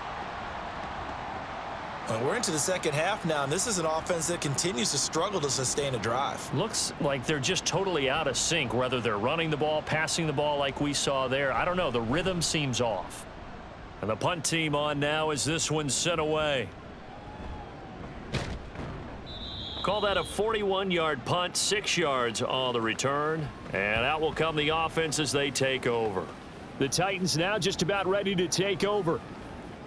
We're into the second half now, and this is an offense that continues to struggle to sustain a drive. Looks like they're just totally out of sync, whether they're running the ball, passing the ball like we saw there. I don't know. The rhythm seems off. And the punt team on now as this one's sent away. Call that a 41-yard punt, 6 yards on the return. And out will come the offense as they take over. The Titans now just about ready to take over.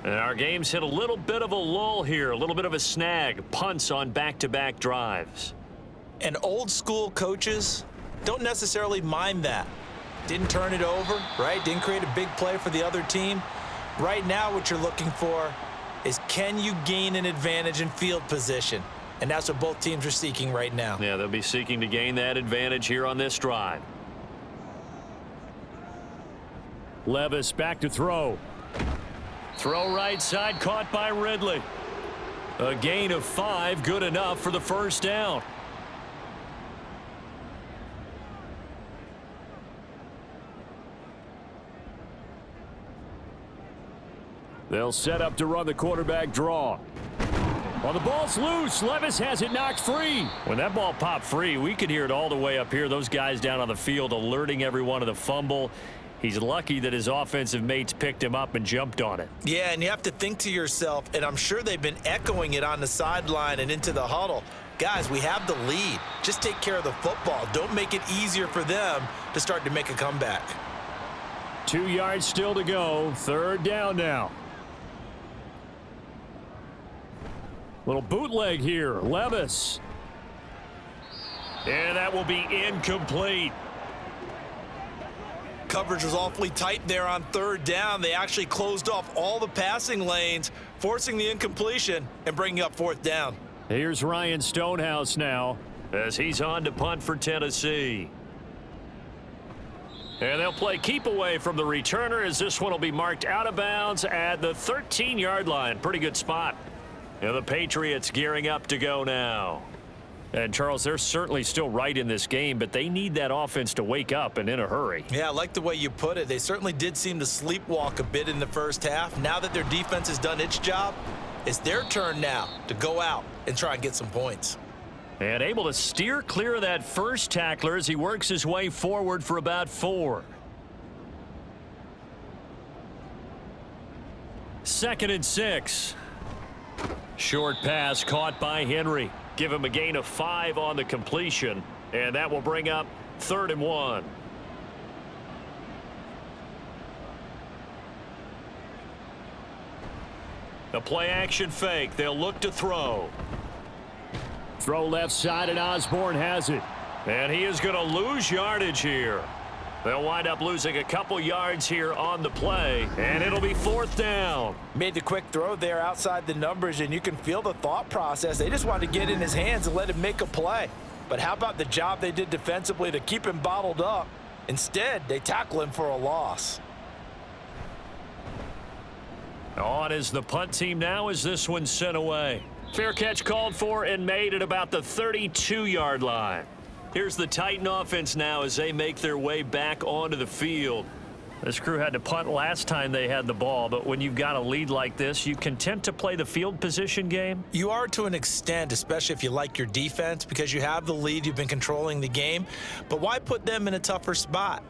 And our game's hit a little bit of a lull here, a little bit of a snag. Punts on back-to-back drives. And old school coaches don't necessarily mind that. didn't turn it over, right? Didn't create a big play for the other team. Right now, what you're looking for is, can you gain an advantage in field position? And that's what both teams are seeking right now. Yeah, they'll be seeking to gain that advantage here on this drive. Levis back to throw. Throw right side, caught by Ridley. A gain of 5, good enough for the first down. They'll set up to run the quarterback draw. Well, the ball's loose. Levis has it knocked free. When that ball popped free, we could hear it all the way up here. Those guys down on the field alerting everyone of the fumble. He's lucky that his offensive mates picked him up and jumped on it. Yeah, and you have to think to yourself, and I'm sure they've been echoing it on the sideline and into the huddle. Guys, we have the lead. Just take care of the football. Don't make it easier for them to start to make a comeback. 2 yards still to go. Third down now. Little bootleg here. Levis. And that will be incomplete. Coverage was awfully tight there on third down. They actually closed off all the passing lanes, forcing the incompletion and bringing up fourth down. Here's Ryan Stonehouse now as he's on to punt for Tennessee. And they'll play keep away from the returner as this one will be marked out of bounds at the 13-yard line. Pretty good spot. And the Patriots gearing up to go now. And, Charles, they're certainly still right in this game, but they need that offense to wake up and in a hurry. Yeah, I like the way you put it. They certainly did seem to sleepwalk a bit in the first half. Now that their defense has done its job, it's their turn now to go out and try and get some points. And able to steer clear of that first tackler as he works his way forward for about 4. 2nd and 6. Short pass caught by Henry. Give him a gain of 5 on the completion, and that will bring up 3rd and 1. The play action fake. They'll look to throw. Throw left side, and Osborne has it. And he is going to lose yardage here. They'll wind up losing a couple yards here on the play, and it'll be 4th down. Made the quick throw there outside the numbers, and you can feel the thought process. They just wanted to get in his hands and let him make a play. But how about the job they did defensively to keep him bottled up? Instead, they tackle him for a loss. On is the punt team now as this one's sent away. Fair catch called for and made at about the 32-yard line. Here's the Titan offense now as they make their way back onto the field. This crew had to punt last time they had the ball, but when you've got a lead like this, you content to play the field position game? You are to an extent, especially if you like your defense, because you have the lead, you've been controlling the game. But why put them in a tougher spot?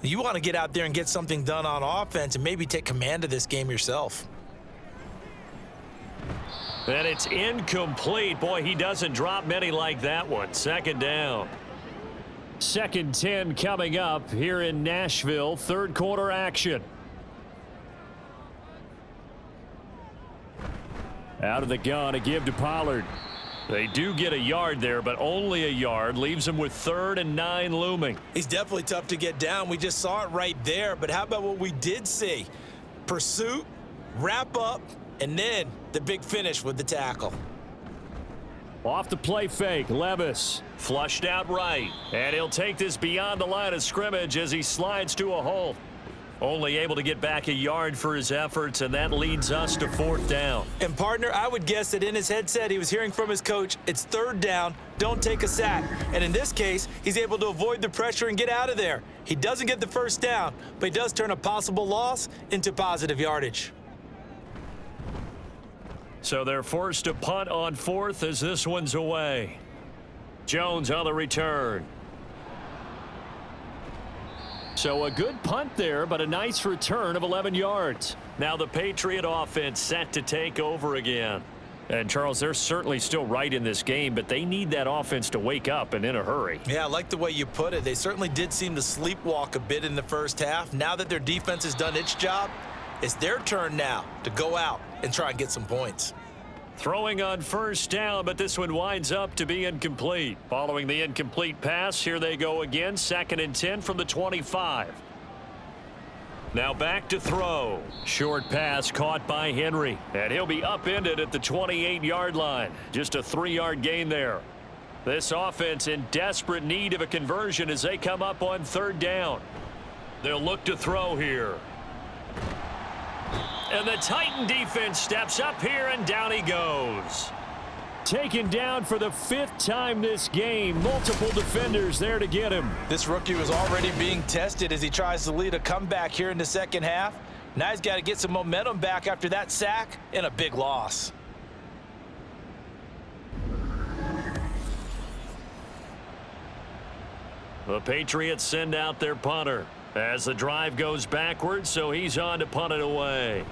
You want to get out there and get something done on offense and maybe take command of this game yourself. And it's incomplete. Boy, he doesn't drop many like that one. 2nd down. 2nd 10 coming up here in Nashville. 3rd quarter action. Out of the gun, a give to Pollard. They do get a yard there, but only a yard. Leaves them with 3rd and 9 looming. He's definitely tough to get down. We just saw it right there. But how about what we did see? Pursuit, wrap up, and then the big finish with the tackle. Off the play fake, Levis flushed out right, and he'll take this beyond the line of scrimmage as he slides to a hole. Only able to get back a yard for his efforts, and that leads us to 4th down. And partner, I would guess that in his headset he was hearing from his coach, it's 3rd down, don't take a sack. And in this case, he's able to avoid the pressure and get out of there. He doesn't get the 1st down, but he does turn a possible loss into positive yardage. So they're forced to punt on 4th as this one's away. Jones on the return. So a good punt there, but a nice return of 11 yards. Now the Patriot offense set to take over again. And, Charles, they're certainly still right in this game, but they need that offense to wake up and in a hurry. Yeah, I like the way you put it. They certainly did seem to sleepwalk a bit in the first half. Now that their defense has done its job, it's their turn now to go out and try and get some points. Throwing on first down, but this one winds up to be incomplete. Following the incomplete pass, here they go again. 2nd and 10 from the 25. Now back to throw. Short pass caught by Henry, and he'll be upended at the 28-yard line. Just a 3-yard gain there. This offense in desperate need of a conversion as they come up on 3rd down. They'll look to throw here. And the Titan defense steps up here, and down he goes. Taken down for the 5th time this game. Multiple defenders there to get him. This rookie was already being tested as he tries to lead a comeback here in the second half. Now he's got to get some momentum back after that sack and a big loss. The Patriots send out their punter as the drive goes backwards, so he's on to punt it away.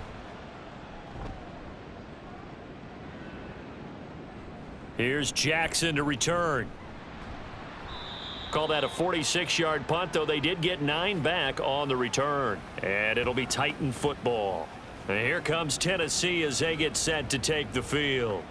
Here's Jackson to return. Call that a 46-yard punt, though they did get 9 back on the return. And it'll be Titan football. And here comes Tennessee as they get set to take the field.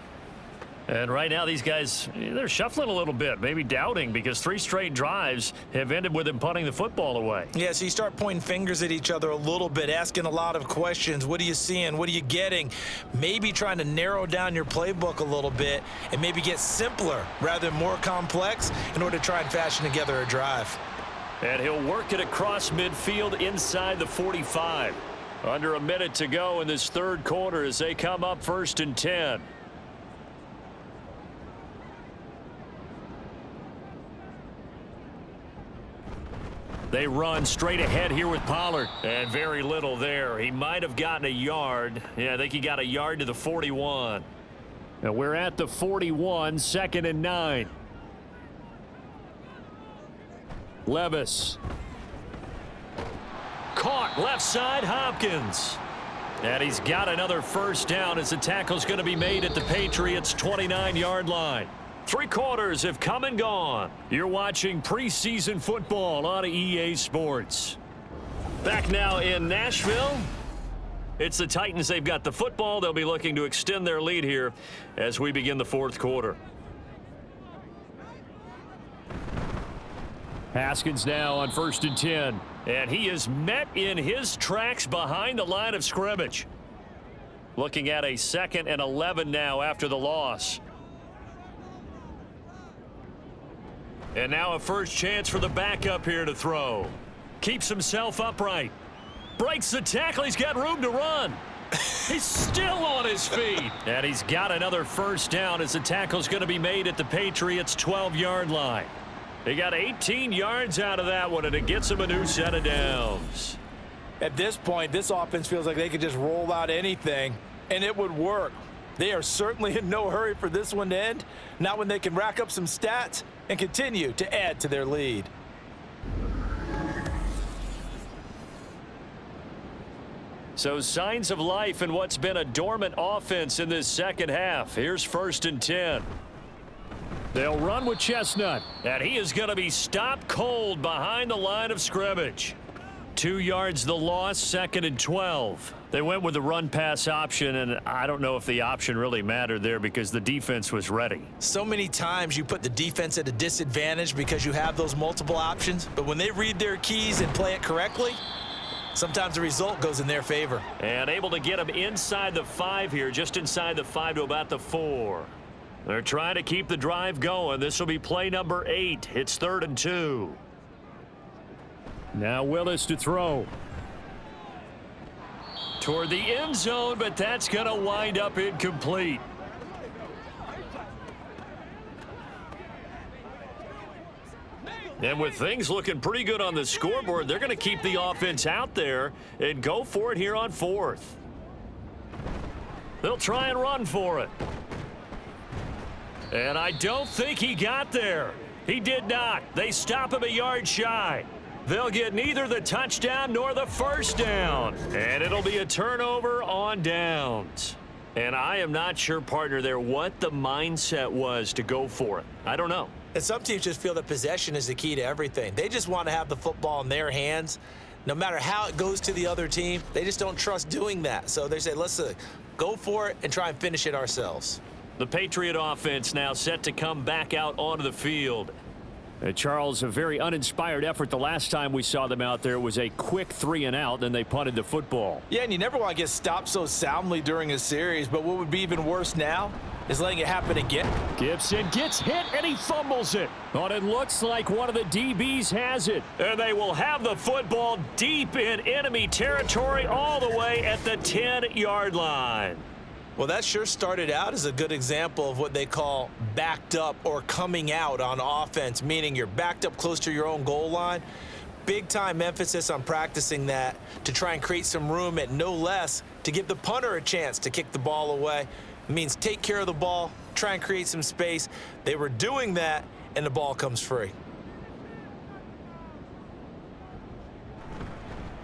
And right now these guys, they're shuffling a little bit, maybe doubting, because 3 straight drives have ended with them punting the football away. Yeah, so you start pointing fingers at each other a little bit, asking a lot of questions. What are you seeing? What are you getting? Maybe trying to narrow down your playbook a little bit and maybe get simpler rather than more complex in order to try and fashion together a drive. And he'll work it across midfield inside the 45. Under a minute to go in this 3rd quarter as they come up 1st and 10. They run straight ahead here with Pollard. And very little there. He might have gotten a yard. Yeah, I think he got a yard to the 41. And we're at the 41, 2nd and 9. Levis. Caught left side, Hopkins. And he's got another 1st down as the tackle's going to be made at the Patriots' 29-yard line. 3 quarters have come and gone. You're watching preseason football on EA Sports. Back now in Nashville. It's the Titans. They've got the football. They'll be looking to extend their lead here as we begin the 4th quarter. Haskins now on 1st and 10. And he is met in his tracks behind the line of scrimmage. Looking at a 2nd and 11 now after the loss. And now a first chance for the backup here to throw. Keeps himself upright. Breaks the tackle. He's got room to run. He's still on his feet. And he's got another 1st down as the tackle's going to be made at the Patriots' 12-yard line. He got 18 yards out of that one, and it gets him a new set of downs. At this point, this offense feels like they could just roll out anything, and it would work. They are certainly in no hurry for this one to end, not when they can rack up some stats and continue to add to their lead. So signs of life in what's been a dormant offense in this second half. Here's 1st and 10. They'll run with Chestnut, and he is going to be stopped cold behind the line of scrimmage. 2 yards the loss, 2nd and 12. They went with the run-pass option, and I don't know if the option really mattered there because the defense was ready. So many times you put the defense at a disadvantage because you have those multiple options, but when they read their keys and play it correctly, sometimes the result goes in their favor. And able to get them inside the 5 here, just inside the 5 to about the 4. They're trying to keep the drive going. This will be play number 8. It's 3rd and 2. Now Willis to throw. Toward the end zone, but that's going to wind up incomplete. And with things looking pretty good on the scoreboard, they're going to keep the offense out there and go for it here on 4th. They'll try and run for it. And I don't think he got there. He did not. They stop him a yard shy. They'll get neither the touchdown nor the 1st down. And it'll be a turnover on downs. And I am not sure, partner, there what the mindset was to go for it. I don't know. And some teams just feel that possession is the key to everything. They just want to have the football in their hands. No matter how it goes to the other team, they just don't trust doing that. So they say, listen, Go for it and try and finish it ourselves. The Patriot offense now set to come back out onto the field. Charles, a very uninspired effort the last time we saw them out there. It was a quick 3-and-out, then they punted the football. Yeah, and you never want to get stopped so soundly during a series, but what would be even worse now is letting it happen again. Gibson gets hit, and he fumbles it. But it looks like one of the DBs has it. And they will have the football deep in enemy territory all the way at the 10-yard line. Well, that sure started out as a good example of what they call backed up or coming out on offense, meaning you're backed up close to your own goal line. Big time emphasis on practicing that to try and create some room at no less to give the punter a chance to kick the ball away. It means take care of the ball, try and create some space. They were doing that, and the ball comes free.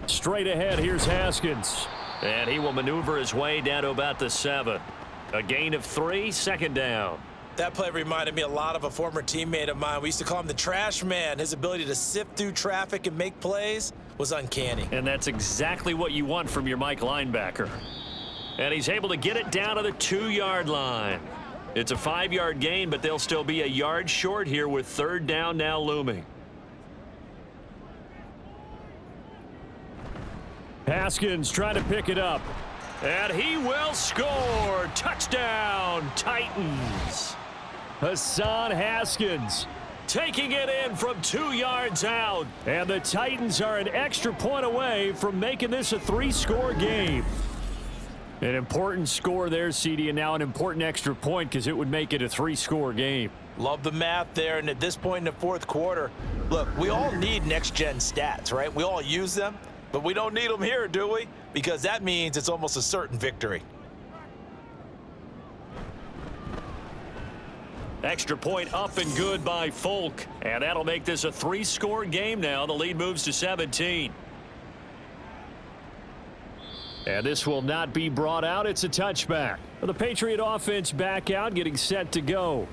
Straight ahead, here's Haskins. And he will maneuver his way down to about the 7. A gain of 3, second down. That play reminded me a lot of a former teammate of mine. We used to call him the trash man. His ability to sift through traffic and make plays was uncanny. And that's exactly what you want from your Mike linebacker. And he's able to get it down to the 2-yard line. It's a 5-yard gain, but they'll still be a yard short here with third down now looming. Haskins trying to pick it up. And he will score. Touchdown, Titans. Hassan Haskins taking it in from 2 yards out. And the Titans are an extra point away from making this a 3-score game. An important score there, CD, and now an important extra point because it would make it a 3-score game. Love the math there, and at this point in the fourth quarter, look, we all need next-gen stats, right? We all use them. But we don't need them here, do we? Because that means it's almost a certain victory. Extra point up and good by Folk. And that'll make this a 3-score game now. The lead moves to 17. And this will not be brought out. It's a touchback. The Patriot offense back out, getting set to go.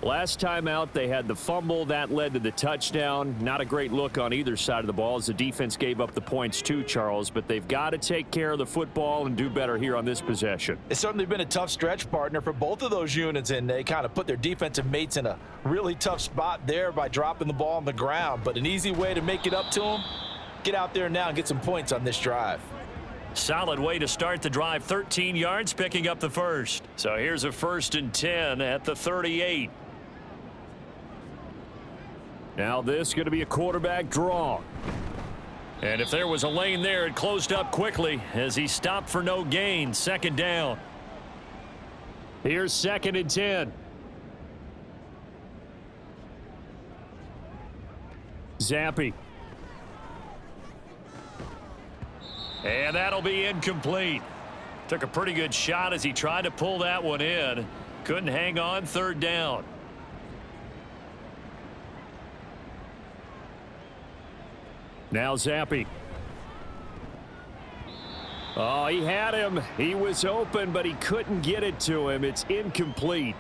Last time out, they had the fumble. That led to the touchdown. Not a great look on either side of the ball as the defense gave up the points too, Charles. But they've got to take care of the football and do better here on this possession. It's certainly been a tough stretch, partner, for both of those units, and they kind of put their defensive mates in a really tough spot there by dropping the ball on the ground. But an easy way to make it up to them, get out there now and get some points on this drive. Solid way to start the drive. 13 yards, picking up the first. So here's a 1st and 10 at the 38. Now this is going to be a quarterback draw. And if there was a lane there, it closed up quickly as he stopped for no gain. Second down. Here's 2nd and 10. Zappi. And that'll be incomplete. Took a pretty good shot as he tried to pull that one in. Couldn't hang on. Third down. Now Zappi. Oh, he had him. He was open, but he couldn't get it to him. It's incomplete.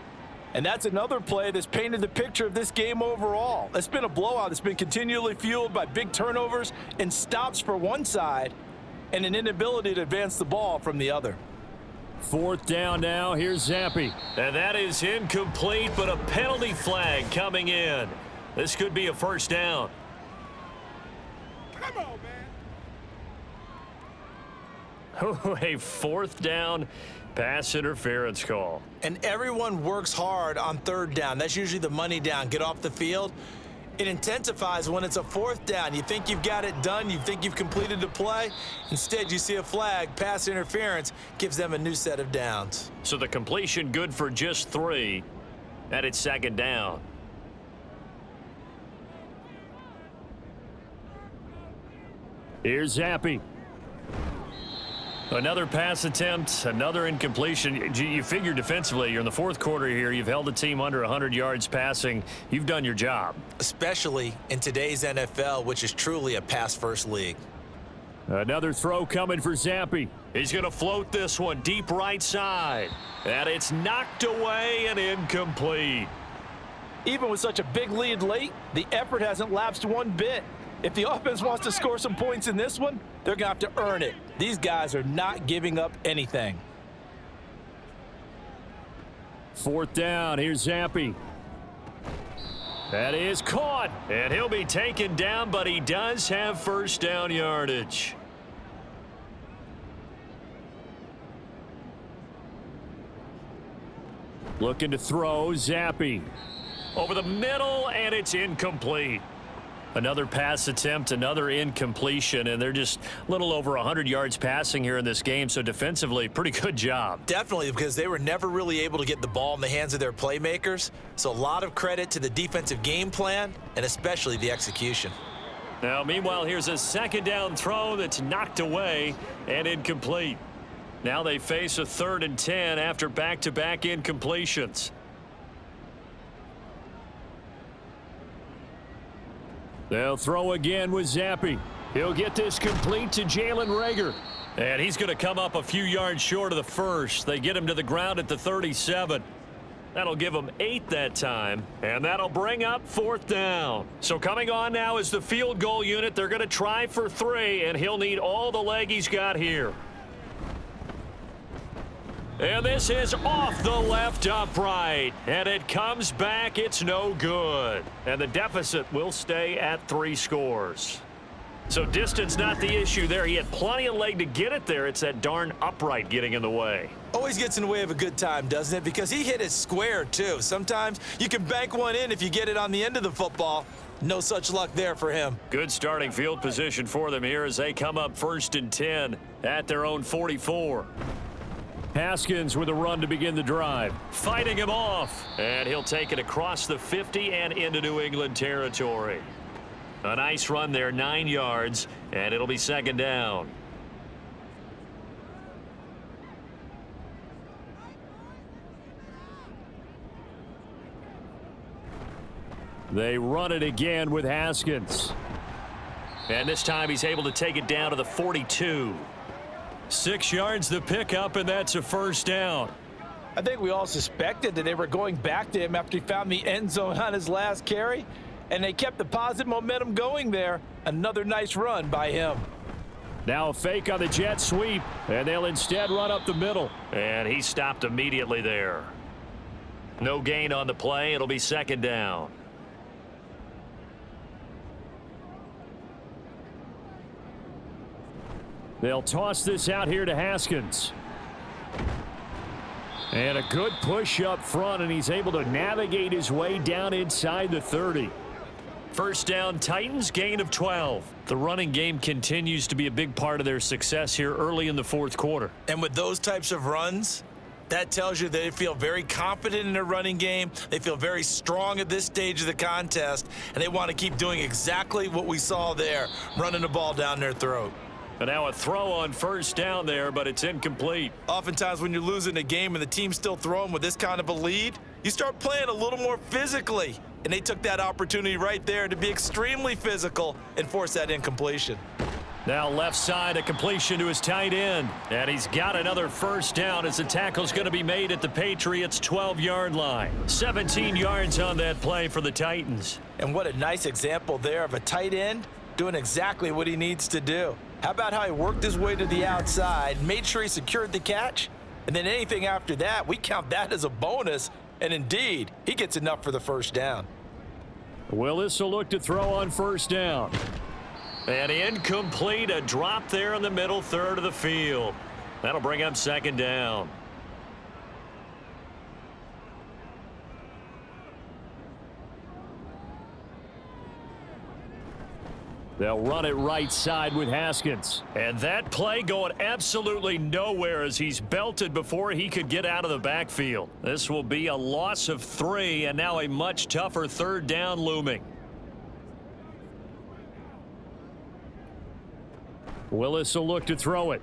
And that's another play that's painted the picture of this game overall. It's been a blowout. It's been continually fueled by big turnovers and stops for one side and an inability to advance the ball from the other. 4th down now. Here's Zappi. And that is incomplete, but a penalty flag coming in. This could be a first down. Come on, man. Oh, a 4th down pass interference call. And everyone works hard on third down. That's usually the money down. Get off the field. It intensifies when it's a 4th down. You think you've got it done. You think you've completed the play. Instead, you see a flag. Pass interference gives them a new set of downs. So the completion good for just 3. And it's 2nd down. Here's Zappi. Another pass attempt, another incompletion. You figure defensively, you're in the 4th quarter here. You've held the team under 100 yards passing. You've done your job. Especially in today's NFL, which is truly a pass-first league. Another throw coming for Zappi. He's going to float this one deep right side. And it's knocked away and incomplete. Even with such a big lead late, the effort hasn't lapsed one bit. If the offense wants to score some points in this one, they're going to have to earn it. These guys are not giving up anything. 4th down. Here's Zappi. That is caught, and he'll be taken down, but he does have first down yardage. Looking to throw, Zappi. Over the middle, and it's incomplete. Another pass attempt, another incompletion, and they're just a little over 100 yards passing here in this game, so defensively, pretty good job. Definitely, because they were never really able to get the ball in the hands of their playmakers, so a lot of credit to the defensive game plan and especially the execution. Now, meanwhile, here's a 2nd down throw that's knocked away and incomplete. Now they face a 3rd and 10 after back-to-back incompletions. They'll throw again with Zappi. He'll get this complete to Jalen Reagor. And he's going to come up a few yards short of the first. They get him to the ground at the 37. That'll give him 8 that time, and that'll bring up 4th down. So coming on now is the field goal unit. They're going to try for 3, and he'll need all the leg he's got here. And this is off the left upright, and it comes back. It's no good. And the deficit will stay at 3 scores. So distance not the issue there. He had plenty of leg to get it there. It's that darn upright getting in the way. Always gets in the way of a good time, doesn't it? Because he hit it square, too. Sometimes you can bank one in if you get it on the end of the football. No such luck there for him. Good starting field position for them here as they come up 1st and 10 at their own 44. Haskins with a run to begin the drive. Fighting him off. And he'll take it across the 50 and into New England territory. A nice run there, 9 yards, and it'll be 2nd down. They run it again with Haskins. And this time he's able to take it down to the 42. 6 yards the pickup, and that's a 1st down. I think we all suspected that they were going back to him after he found the end zone on his last carry, and they kept the positive momentum going there. Another nice run by him. Now a fake on the jet sweep, and they'll instead run up the middle. And he stopped immediately there. No gain on the play. It'll be 2nd down. They'll toss this out here to Haskins. And a good push up front, and he's able to navigate his way down inside the 30. 1st down, Titans, gain of 12. The running game continues to be a big part of their success here early in the 4th quarter. And with those types of runs, that tells you they feel very confident in their running game. They feel very strong at this stage of the contest, and they want to keep doing exactly what we saw there, running the ball down their throat. And now a throw on 1st down there, but it's incomplete. Oftentimes when you're losing a game and the team's still throwing with this kind of a lead, you start playing a little more physically. And they took that opportunity right there to be extremely physical and force that incompletion. Now left side, a completion to his tight end. And he's got another 1st down as the tackle's going to be made at the Patriots' 12-yard line. 17 yards on that play for the Titans. And what a nice example there of a tight end doing exactly what he needs to do. How about how he worked his way to the outside, made sure he secured the catch, and then anything after that, we count that as a bonus, and indeed, he gets enough for the 1st down. Willis will look to throw on 1st down. And incomplete, a drop there in the middle 3rd of the field. That'll bring up 2nd down. They'll run it right side with Haskins. And that play going absolutely nowhere as he's belted before he could get out of the backfield. This will be a loss of 3, and now a much tougher 3rd down looming. Willis will look to throw it.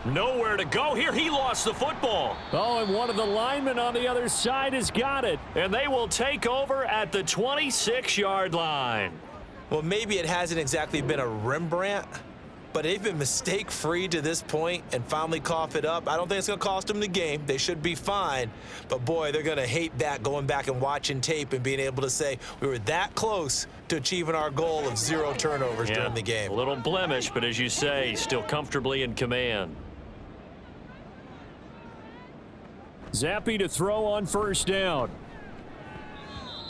Nowhere to go here. He lost the football. Oh, and one of the linemen on the other side has got it. And they will take over at the 26-yard line. Well, maybe it hasn't exactly been a Rembrandt, but they've been mistake-free to this point and finally cough it up. I don't think it's going to cost them the game. They should be fine. But, boy, they're going to hate that, going back and watching tape and being able to say we were that close to achieving our goal of 0 turnovers during the game. A little blemish, but as you say, still comfortably in command. Zappe to throw on first down.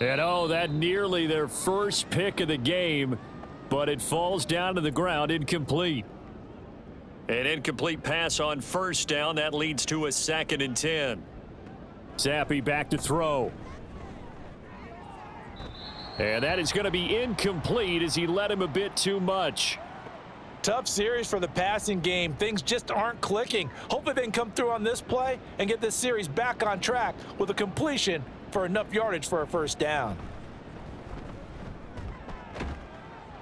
And oh, that nearly their first pick of the game, but it falls down to the ground, incomplete. An incomplete pass on first down. That leads to a 2nd and 10. Zappe back to throw. And that is going to be incomplete as he led him a bit too much. Tough series for the passing game. Things just aren't clicking. Hopefully they can come through on this play and get this series back on track with a completion for enough yardage for a first down.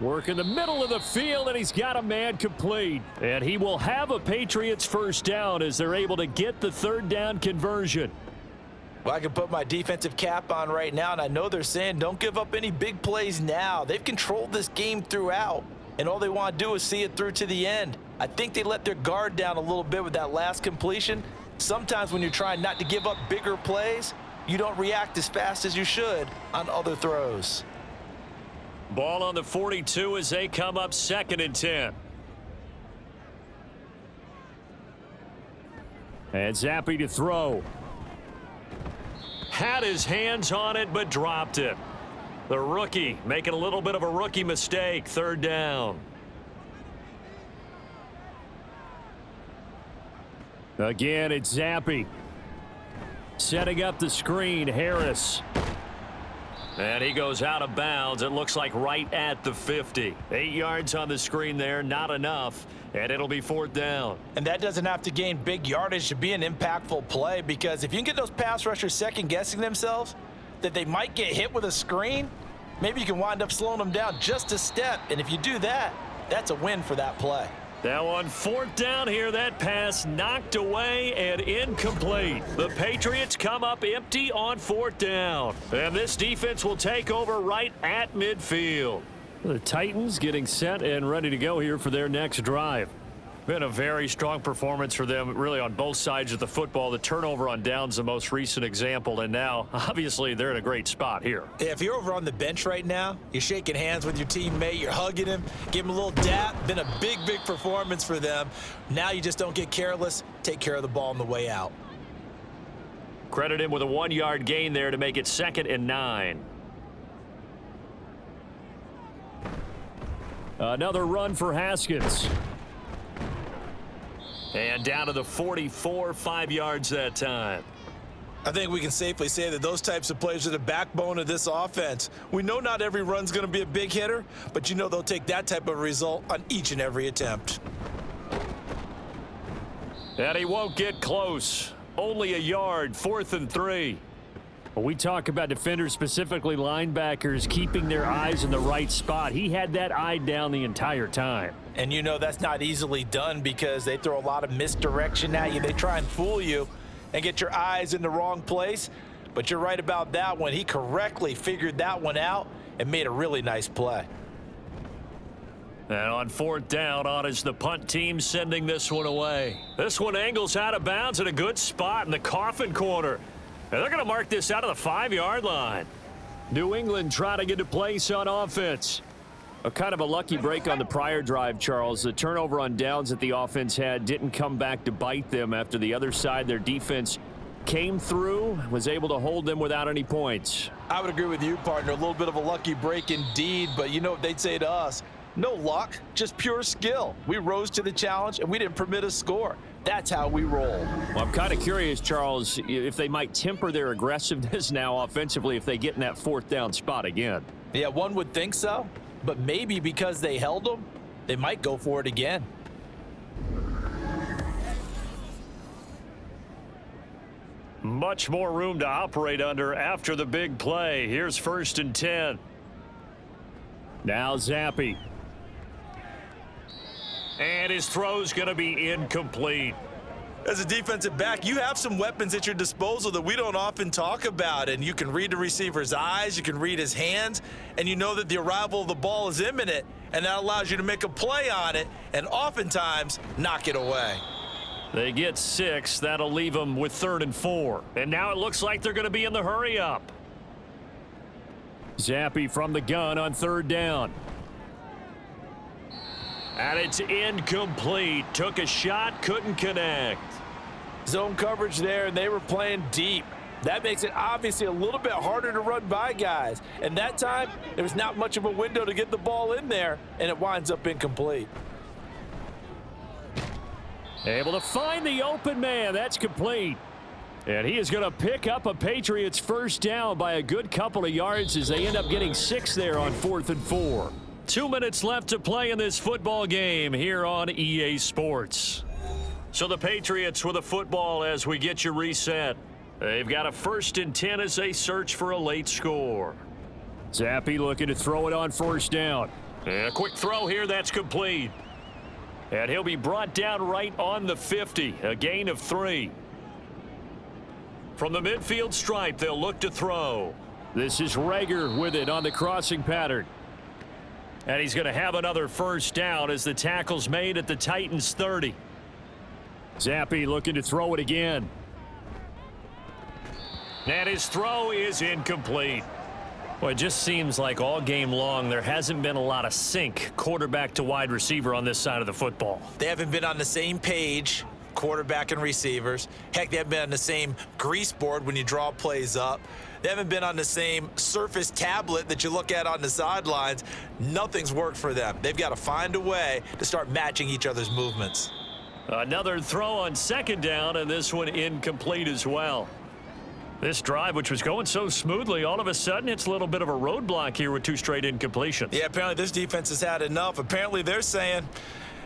Work in the middle of the field, and he's got a man complete. And he will have a Patriots first down as they're able to get the 3rd down conversion. Well, I can put my defensive cap on right now, and I know they're saying don't give up any big plays now. They've controlled this game throughout, and all they want to do is see it through to the end. I think they let their guard down a little bit with that last completion. Sometimes when you're trying not to give up bigger plays, you don't react as fast as you should on other throws. Ball on the 42 as they come up 2nd and 10. And Zappe to throw. Had his hands on it, but dropped it. The rookie making a little bit of a rookie mistake. 3rd down. Again, it's Zappe. Setting up the screen, Harris. And he goes out of bounds. It looks like right at the 50. 8 yards on the screen there, not enough. And it'll be 4th down. And that doesn't have to gain big yardage to be an impactful play, because if you can get those pass rushers second-guessing themselves that they might get hit with a screen, maybe you can wind up slowing them down just a step. And if you do that, that's a win for that play. Now on 4th down here, that pass knocked away and incomplete. The Patriots come up empty on 4th down. And this defense will take over right at midfield. The Titans getting set and ready to go here for their next drive. Been a very strong performance for them, really, on both sides of the football. The turnover on downs, the most recent example, and now, obviously, they're in a great spot here. Yeah, if you're over on the bench right now, you're shaking hands with your teammate, you're hugging him, give him a little dap. Been a big, big performance for them. Now you just don't get careless. Take care of the ball on the way out. Credit him with a 1-yard gain there to make it 2nd and 9. Another run for Haskins. And down to the 44, 5 yards that time. I think we can safely say that those types of plays are the backbone of this offense. We know not every run's going to be a big hitter, but you know they'll take that type of result on each and every attempt. And he won't get close. Only a yard, 4th and 3. When we talk about defenders, specifically linebackers, keeping their eyes in the right spot, he had that eye down the entire time. And you know that's not easily done because they throw a lot of misdirection at you. They try and fool you and get your eyes in the wrong place. But you're right about that one. He correctly figured that one out and made a really nice play. And on 4th down, on is the punt team sending this one away. This one angles out of bounds at a good spot in the coffin corner. And they're going to mark this out of the 5-yard line. New England trying to get a place on offense. A kind of a lucky break on the prior drive, Charles. The turnover on downs that the offense had didn't come back to bite them after the other side. Their defense came through, was able to hold them without any points. I would agree with you, partner. A little bit of a lucky break indeed, but you know what they'd say to us? No luck, just pure skill. We rose to the challenge, and we didn't permit a score. That's how we roll. Well, I'm kind of curious, Charles, if they might temper their aggressiveness now offensively if they get in that 4th down spot again. Yeah, one would think so, but maybe because they held them, they might go for it again. Much more room to operate under after the big play. Here's 1st and 10. Now Zappe. And his throw's going to be incomplete. As a defensive back, you have some weapons at your disposal that we don't often talk about, and you can read the receiver's eyes, you can read his hands, and you know that the arrival of the ball is imminent, and that allows you to make a play on it and oftentimes knock it away. They get 6. That'll leave them with 3rd and 4. And now it looks like they're going to be in the hurry up. Zappe from the gun on 3rd down. And it's incomplete. Took a shot, couldn't connect. Zone coverage there, and they were playing deep. That makes it obviously a little bit harder to run by guys. And that time, there was not much of a window to get the ball in there, and it winds up incomplete. Able to find the open man. That's complete. And he is going to pick up a Patriots first down by a good couple of yards as they end up getting 6 there on 4th and 4. 2 minutes left to play in this football game here on EA Sports. So the Patriots with a football as we get you reset. They've got a 1st and 10 as they search for a late score. Zappi looking to throw it on 1st down. And a quick throw here, that's complete. And he'll be brought down right on the 50, a gain of 3. From the midfield stripe, they'll look to throw. This is Rager with it on the crossing pattern. And he's going to have another 1st down as the tackle's made at the Titans' 30. Zappi looking to throw it again. And his throw is incomplete. Well, it just seems like all game long there hasn't been a lot of sync quarterback to wide receiver on this side of the football. They haven't been on the same page, quarterback and receivers. Heck, they haven't been on the same grease board when you draw plays up. They haven't been on the same Surface tablet that you look at on the sidelines. Nothing's worked for them. They've got to find a way to start matching each other's movements. Another throw on 2nd down, and this one incomplete as well. This drive, which was going so smoothly, all of a sudden it's a little bit of a roadblock here with 2 straight incompletions. Yeah, apparently this defense has had enough. Apparently they're saying,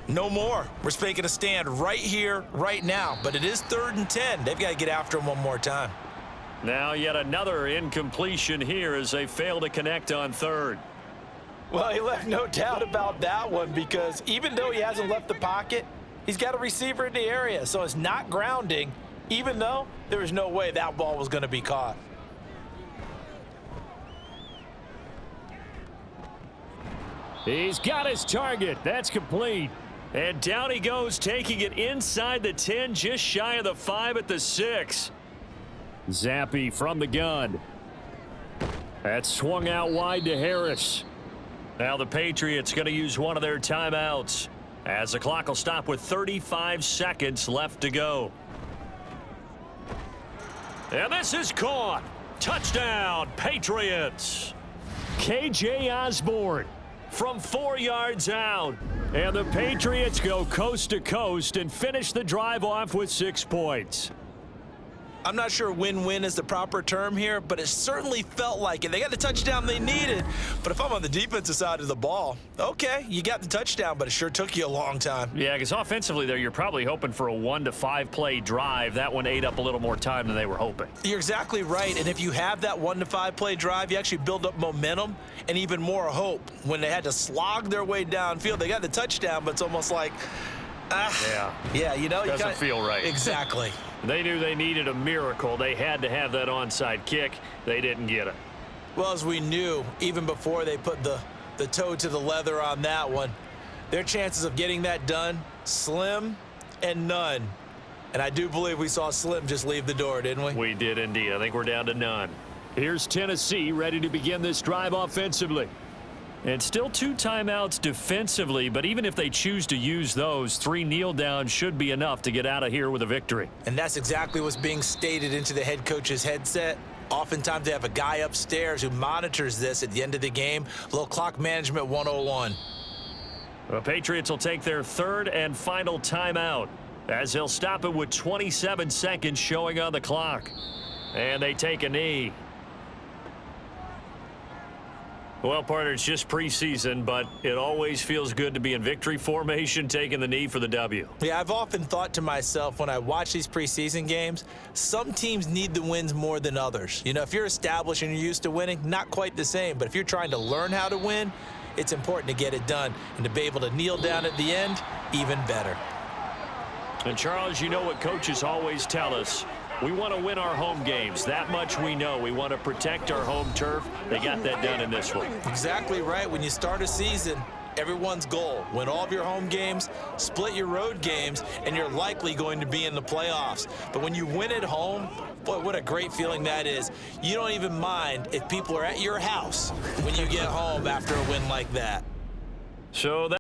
no more. We're making a stand right here, right now. But it is 3rd and 10. They've got to get after him one more time. Now yet another incompletion here as they fail to connect on 3rd. Well, he left no doubt about that one because even though he hasn't left the pocket, he's got a receiver in the area, so it's not grounding, even though there was no way that ball was going to be caught. He's got his target. That's complete. And down he goes, taking it inside the 10, just shy of the 5 at the 6. Zappi from the gun. That's swung out wide to Harris. Now the Patriots going to use one of their timeouts as the clock will stop with 35 seconds left to go. And this is caught. Touchdown, Patriots. KJ Osborne from 4 yards out. And the Patriots go coast to coast and finish the drive off with 6 points. I'm not sure win-win is the proper term here, but it certainly felt like it. They got the touchdown they needed, but if I'm on the defensive side of the ball, okay, you got the touchdown, but it sure took you a long time. Yeah, because offensively there, you're probably hoping for a 1 to 5 play drive. That one ate up a little more time than they were hoping. You're exactly right, and if you have that 1 to 5 play drive, you actually build up momentum and even more hope. When they had to slog their way downfield, they got the touchdown, but it's almost like, yeah, you know, doesn't feel right. Exactly. They knew they needed a miracle. They had to have that onside kick. They didn't get it. Well, as we knew, even before they put the toe to the leather on that one, their chances of getting that done, slim and none. And I do believe we saw Slim just leave the door, didn't we? We did indeed. I think we're down to none. Here's Tennessee ready to begin this drive offensively. And still 2 timeouts defensively, but even if they choose to use those, 3 kneel downs should be enough to get out of here with a victory. And that's exactly what's being stated into the head coach's headset. Oftentimes they have a guy upstairs who monitors this at the end of the game. A little clock management 101. The Patriots will take their 3rd and final timeout as they'll stop it with 27 seconds showing on the clock. And they take a knee. Well, partner, it's just preseason, but it always feels good to be in victory formation, taking the knee for the W. Yeah, I've often thought to myself when I watch these preseason games, some teams need the wins more than others. You know, if you're established and you're used to winning, not quite the same. But if you're trying to learn how to win, it's important to get it done. And to be able to kneel down at the end, even better. And, Charles, you know what coaches always tell us. We want to win our home games. That much we know. We want to protect our home turf. They got that done in this one. Exactly right. When you start a season, everyone's goal, win all of your home games, split your road games, and you're likely going to be in the playoffs. But when you win at home, boy, what a great feeling that is. You don't even mind if people are at your house when you get home after a win like that. So that